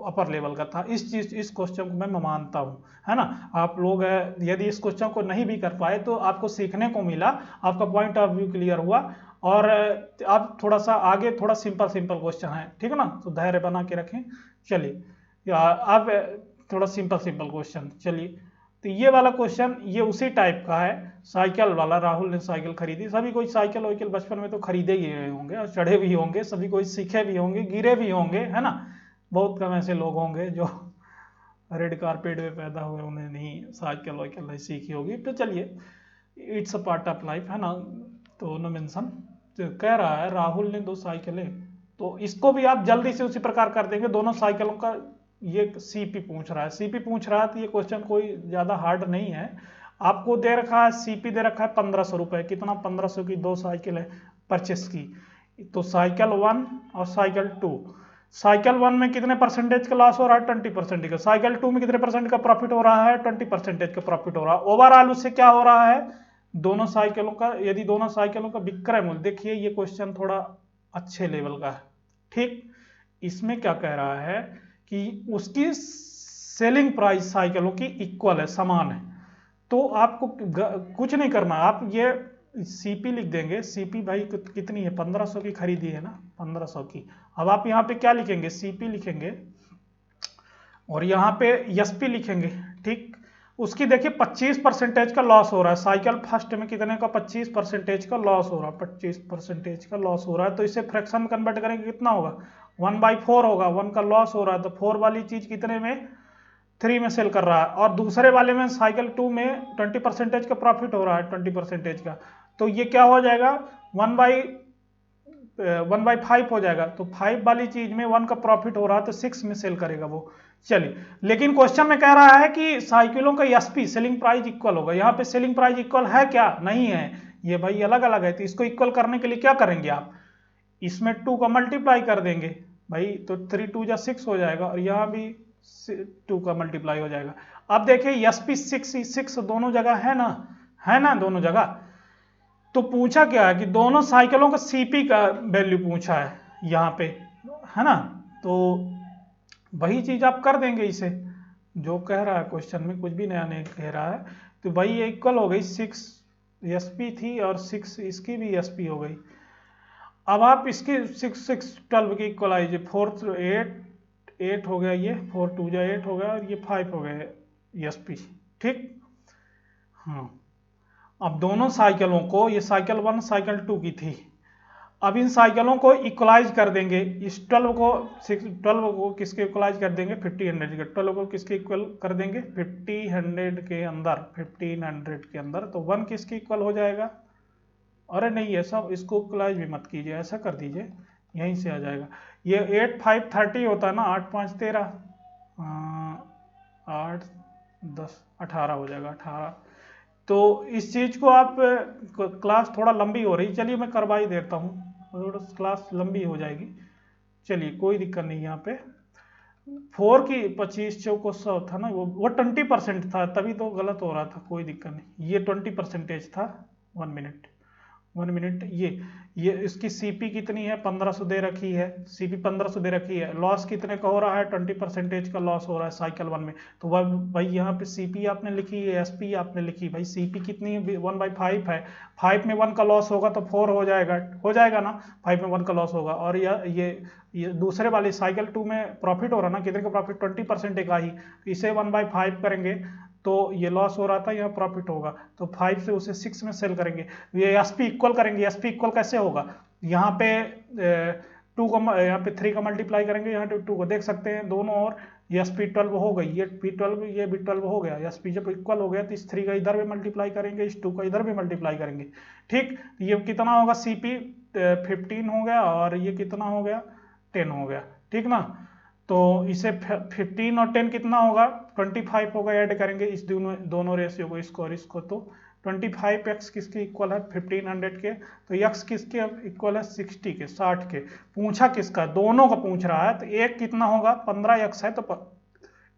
अपर लेवल का था। इस क्वेश्चन को मैं मानता हूँ, है ना। आप लोग यदि इस क्वेश्चन को नहीं भी कर पाए तो आपको सीखने को मिला, आपका पॉइंट ऑफ व्यू क्लियर हुआ, और अब थोड़ा सा आगे थोड़ा सिंपल क्वेश्चन है, ठीक है ना, तो धैर्य बना के रखें। चलिए अब थोड़ा सिंपल क्वेश्चन। चलिए, तो ये वाला क्वेश्चन ये उसी टाइप का है, साइकिल वाला। राहुल ने साइकिल खरीदी। सभी कोई साइकिल वाइकिल बचपन में तो खरीदे ही होंगे, और चढ़े भी होंगे, सभी कोई सीखे भी होंगे, गिरे भी होंगे, है ना। बहुत कम ऐसे लोग होंगे जो रेड कारपेट में पैदा हुए, उन्हें नहीं साइकिल वाइकिल नहीं सीखी होगी। तो चलिए, it's a part of life, है ना। तो नो मेंशन। तो कह रहा है राहुल ने 2 साइकिलें, तो इसको भी आप जल्दी से उसी प्रकार कर देंगे। दोनों साइकिलों का ये सीपी पूछ रहा है, सीपी पूछ रहा है, तो ये क्वेश्चन कोई ज्यादा हार्ड नहीं है। आपको दे रखा है सीपी दे रखा है 1500 रुपए। कितना? 1500 की 2 साइकिल है परचेस की। तो साइकिल 1 और साइकिल 2, साइकिल 1 में कितने परसेंटेज का लॉस हो रहा है? 20% का। साइकिल 2 में कितने परसेंट का प्रॉफिट हो रहा है? 20% का प्रॉफिट हो रहा है। ओवरऑल उससे क्या हो रहा है? दोनों साइकिलों का, यदि दोनों साइकिलों का विक्रय मूल्य, देखिए ये क्वेश्चन थोड़ा अच्छे लेवल का है, ठीक। इसमें क्या कह रहा है कि उसकी सेलिंग प्राइस साइकिलों की इक्वल है, समान है। तो आपको कुछ नहीं करना, आप ये सीपी लिख देंगे। सीपी भाई कितनी है? 1500 की खरीदी है ना, 1500 की। अब आप यहाँ पे क्या लिखेंगे? सीपी लिखेंगे, और यहाँ पे एसपी लिखेंगे, ठीक। उसकी देखिए 25% का लॉस हो रहा है। साइकिल फर्स्ट में कितने का? 25% का लॉस हो रहा है, 25% का लॉस हो रहा है। तो इसे फ्रैक्शन में कन्वर्ट करेंगे कितना होगा? 1/4 होगा। 1 का लॉस हो रहा है, तो 4 वाली चीज कितने में? 3 में सेल कर रहा है। और दूसरे वाले में साइकिल 2 में 20% का प्रॉफिट हो रहा है, 20% का। तो ये क्या हो जाएगा? 1/5 हो जाएगा। तो 5 वाली चीज में 1 का प्रॉफिट हो रहा है, तो 6 में सेल करेगा वो। चलिए, लेकिन क्वेश्चन में कह रहा है कि साइकिलों का एसपी सेलिंग प्राइस इक्वल होगा। यहाँ पे सेलिंग प्राइस इक्वल है क्या? नहीं है, ये भाई अलग अलग है। तो इसको इक्वल करने के लिए क्या करेंगे आप? इसमें 2 का मल्टीप्लाई कर देंगे भाई, तो 3 2 जा 6 हो जाएगा, और यहाँ भी 2 का मल्टीप्लाई हो जाएगा। अब देखिए एसपी 6 दोनों जगह है ना दोनों जगह। तो पूछा क्या है कि दोनों साइकिलों का सीपी का वैल्यू पूछा है यहाँ पे, है ना। तो वही चीज आप कर देंगे इसे, जो कह रहा है क्वेश्चन में, कुछ भी नया नहीं कह रहा है। तो भाई ये इक्वल हो गई 6 एसपी थी, और 6 इसकी भी एसपी हो गई। अब आप इसकी 6 6 12 की इक्वल आइए, 4 8 हो गया, ये 4 2 जा 8 हो गया, और ये 5 हो गया एसपी, ठीक। हाँ, अब दोनों साइकिलों को, ये साइकिल 1 साइकिल 2 की थी, अब इन साइकिलों को इक्वलाइज कर देंगे। इस 12 को किसके इक्वलाइज कर देंगे? 50 100 के। 12 को किसके इक्वल कर देंगे? 50 100 के अंदर, 1500 के अंदर। तो 1 किसके इक्वल हो जाएगा? अरे नहीं, ऐसा इसको इक्वलाइज भी मत कीजिए, ऐसा कर दीजिए, यहीं से आ जाएगा। ये 8 5 30 होता है ना, 8 5 13, 8 10 18 हो जाएगा, 18। तो इस चीज को आप, क्लास थोड़ा लंबी हो रही, चलिए मैं करवा ही देता हूँ, क्लास लंबी हो जाएगी। चलिए कोई दिक्कत नहीं। यहाँ पे 4 की 25 चौको 100 था ना, वो 20% था, तभी तो गलत हो रहा था। कोई दिक्कत नहीं, ये 20% था। 1 मिनट, 1 मिनट। ये इसकी सीपी कितनी है, 1500 दे रखी है, सीपी 1500 दे रखी है। लॉस कितने का हो रहा है, 20% का लॉस हो रहा है साइकिल 1 में। तो वह भाई यहाँ पे सीपी आपने लिखी है, एसपी आपने लिखी, भाई सीपी कितनी है, 1/5 है। 5 में 1 का लॉस होगा तो 4 हो जाएगा ना, 5 में 1 का लॉस होगा। और ये दूसरे वाली साइकिल 2 में प्रॉफिट हो रहा ना, कितने का प्रॉफिट, 20% का ही। इसे 1/5 करेंगे तो ये लॉस हो रहा था, यहाँ प्रॉफिट होगा। तो 5 से उसे 6 में सेल करेंगे। ये एसपी इक्वल करेंगे, एसपी इक्वल कैसे होगा, यहाँ पे 2 का, यहाँ पे 3 का मल्टीप्लाई करेंगे, यहाँ पे 2 को देख सकते हैं दोनों। और ये SP12 हो गई, ये P12 ये B12 हो गया। एसपी जब इक्वल हो गया तो इस 3 का इधर भी मल्टीप्लाई करेंगे, इस 2 का इधर भी मल्टीप्लाई करेंगे। ठीक, ये कितना होगा, CP 15 हो गया और ये कितना हो गया, 10 हो गया। ठीक ना, तो इसे 15 और 10 कितना होगा, 25 होगा। ऐड करेंगे इस दोनों रेशियो को, इसको और इसको। तो 25x किसके इक्वल है, 1500 के। तो x किसके इक्वल है, 60 के, 60 के। पूछा किसका, दोनों का पूछ रहा है। तो एक कितना होगा, 15x है तो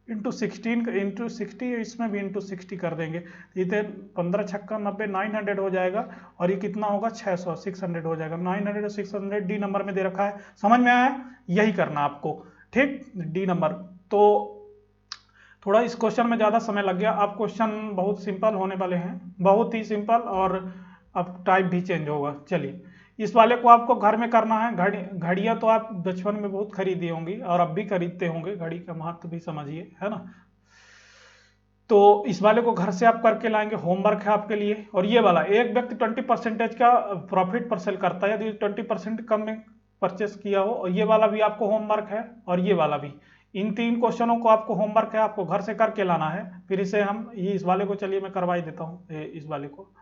इंटू 60, इसमें भी इंटू 60 कर देंगे। ये 15 छक्का 90, 900 हो जाएगा। और ये कितना होगा, 600 हो जाएगा। 900 और 600 डी नंबर में दे रखा है। समझ में आया, यही करना आपको। ठीक, डी नंबर। तो थोड़ा इस क्वेश्चन में ज़्यादा समय लग गया। अब क्वेश्चन बहुत सिंपल होने वाले हैं, बहुत ही सिंपल, और अब टाइप भी चेंज होगा। चलिए, इस वाले को आपको घर में करना है। घड़ियाँ तो आप बचपन में बहुत खरीदी होंगी और अब भी खरीदते होंगे, घड़ी का महत्व भी समझिए, है ना। तो इस वाले को घर से आप करके लाएंगे, होमवर्क है आपके लिए। और ये वाला, एक व्यक्ति 20% का प्रॉफिट पर सेल करता है यदि 20% कम में परचेस किया हो। और ये वाला भी आपको होमवर्क है, और ये वाला भी। इन 3 क्वेश्चनों को आपको होमवर्क है, आपको घर से करके लाना है। फिर इसे हम इस वाले को, चलिए मैं करवा ही देता हूँ इस वाले को।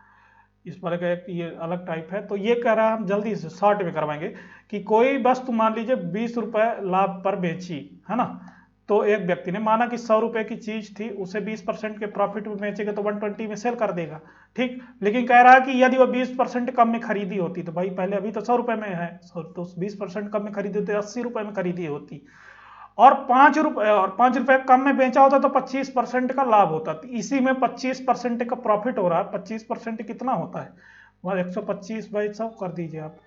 इस वाले का एक ये अलग टाइप है। तो ये कह रहा है, हम जल्दी से शॉर्ट में करवाएंगे कि कोई वस्तु मान लीजिए 20 रुपए लाभ पर बेची, है ना। तो एक व्यक्ति ने माना कि 100 रुपए की चीज थी, उसे 20% के प्रॉफिट में बेचेगा तो 120 में सेल कर देगा। ठीक, लेकिन कह रहा है कि यदि वो 20% कम में खरीदी होती, तो भाई पहले अभी तो 100 रुपए में है, तो 20% कम में खरीदी होती, 80 रुपए में खरीदी होती, और 5 रुपए कम में बेचा होता तो 25% का लाभ होता। तो इसी में 25% का प्रॉफिट हो रहा है। 25% कितना होता है, वह 125/100 कर दीजिए आप।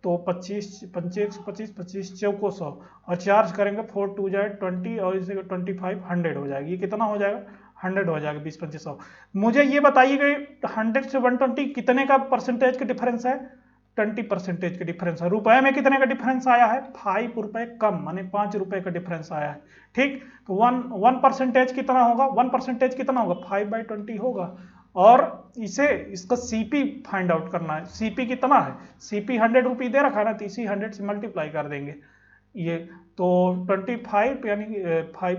तो 25 125 25 चौको 100, और चार्ज करेंगे 4 2 जाए 20, और इसे 25 100 हो जाएगी। ये कितना हो जाएगा, 100 हो जाएगा। 20 25 100। मुझे ये बताइए कि 100 से 120 कितने का परसेंटेज का डिफरेंस है, 20% का डिफरेंस है। रुपए में कितने का डिफरेंस आया है, 5 रुपए कम, माने 5 रुपए का डिफरेंस आया है। ठीक, तो 1% कितना होगा, 1% कितना होगा, 5/20 होगा। और इसका सीपी फाइंड आउट करना है। सीपी कितना है, सीपी 100 रुपये दे रखा है ना, तो इसी 100 से मल्टीप्लाई कर देंगे। ये तो 25 यानी 5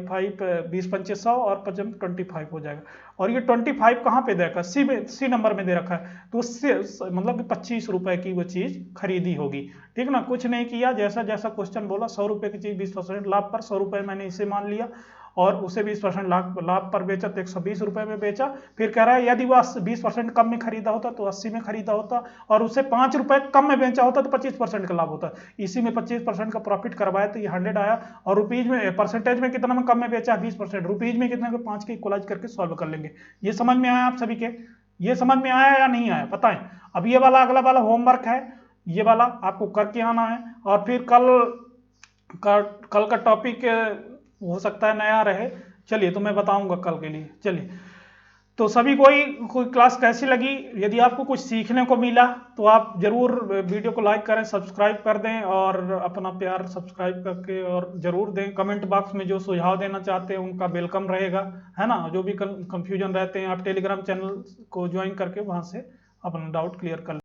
20 25 100 और 25 25 हो जाएगा। और ये 25 कहाँ पे दे रखा है, सी नंबर में दे रखा है। तो उससे मतलब कि 25 रुपए की वो चीज खरीदी होगी। ठीक ना, कुछ नहीं किया, जैसा जैसा क्वेश्चन बोला, 100 रुपए की चीज 20% लाभ पर, 100 रुपए मैंने इसे मान लिया, और उसे 20% लाभ पर बेचा तो 120 रुपए में बेचा। फिर कह रहा है यदि वह 20% कम में खरीदा होता तो 80 में खरीदा होता, और उसे 5 रुपए कम में बेचा होता तो 25% का लाभ होता। इसी में 25% का प्रॉफिट करवाया तो ये 100 आया। और रुपीज में, परसेंटेज में कितना में कम में बेचा, 20%, रुपीज में कितना, 5 के इक्वलाइज करके सॉल्व कर लेंगे। ये समझ में आया आप सभी के, ये समझ में आया या नहीं आया बताएं। अब ये वाला अगला वाला होमवर्क है, ये वाला आपको करके आना है। और फिर कल का टॉपिक हो सकता है नया रहे, चलिए तो मैं बताऊंगा कल के लिए। चलिए, तो सभी कोई क्लास कैसी लगी, यदि आपको कुछ सीखने को मिला तो आप जरूर वीडियो को लाइक करें, सब्सक्राइब कर दें, और अपना प्यार सब्सक्राइब करके और जरूर दें। कमेंट बॉक्स में जो सुझाव देना चाहते हैं उनका वेलकम रहेगा, है ना। जो भी कंफ्यूजन रहते हैं आप टेलीग्राम चैनल को ज्वाइन करके वहां से अपना डाउट क्लियर कर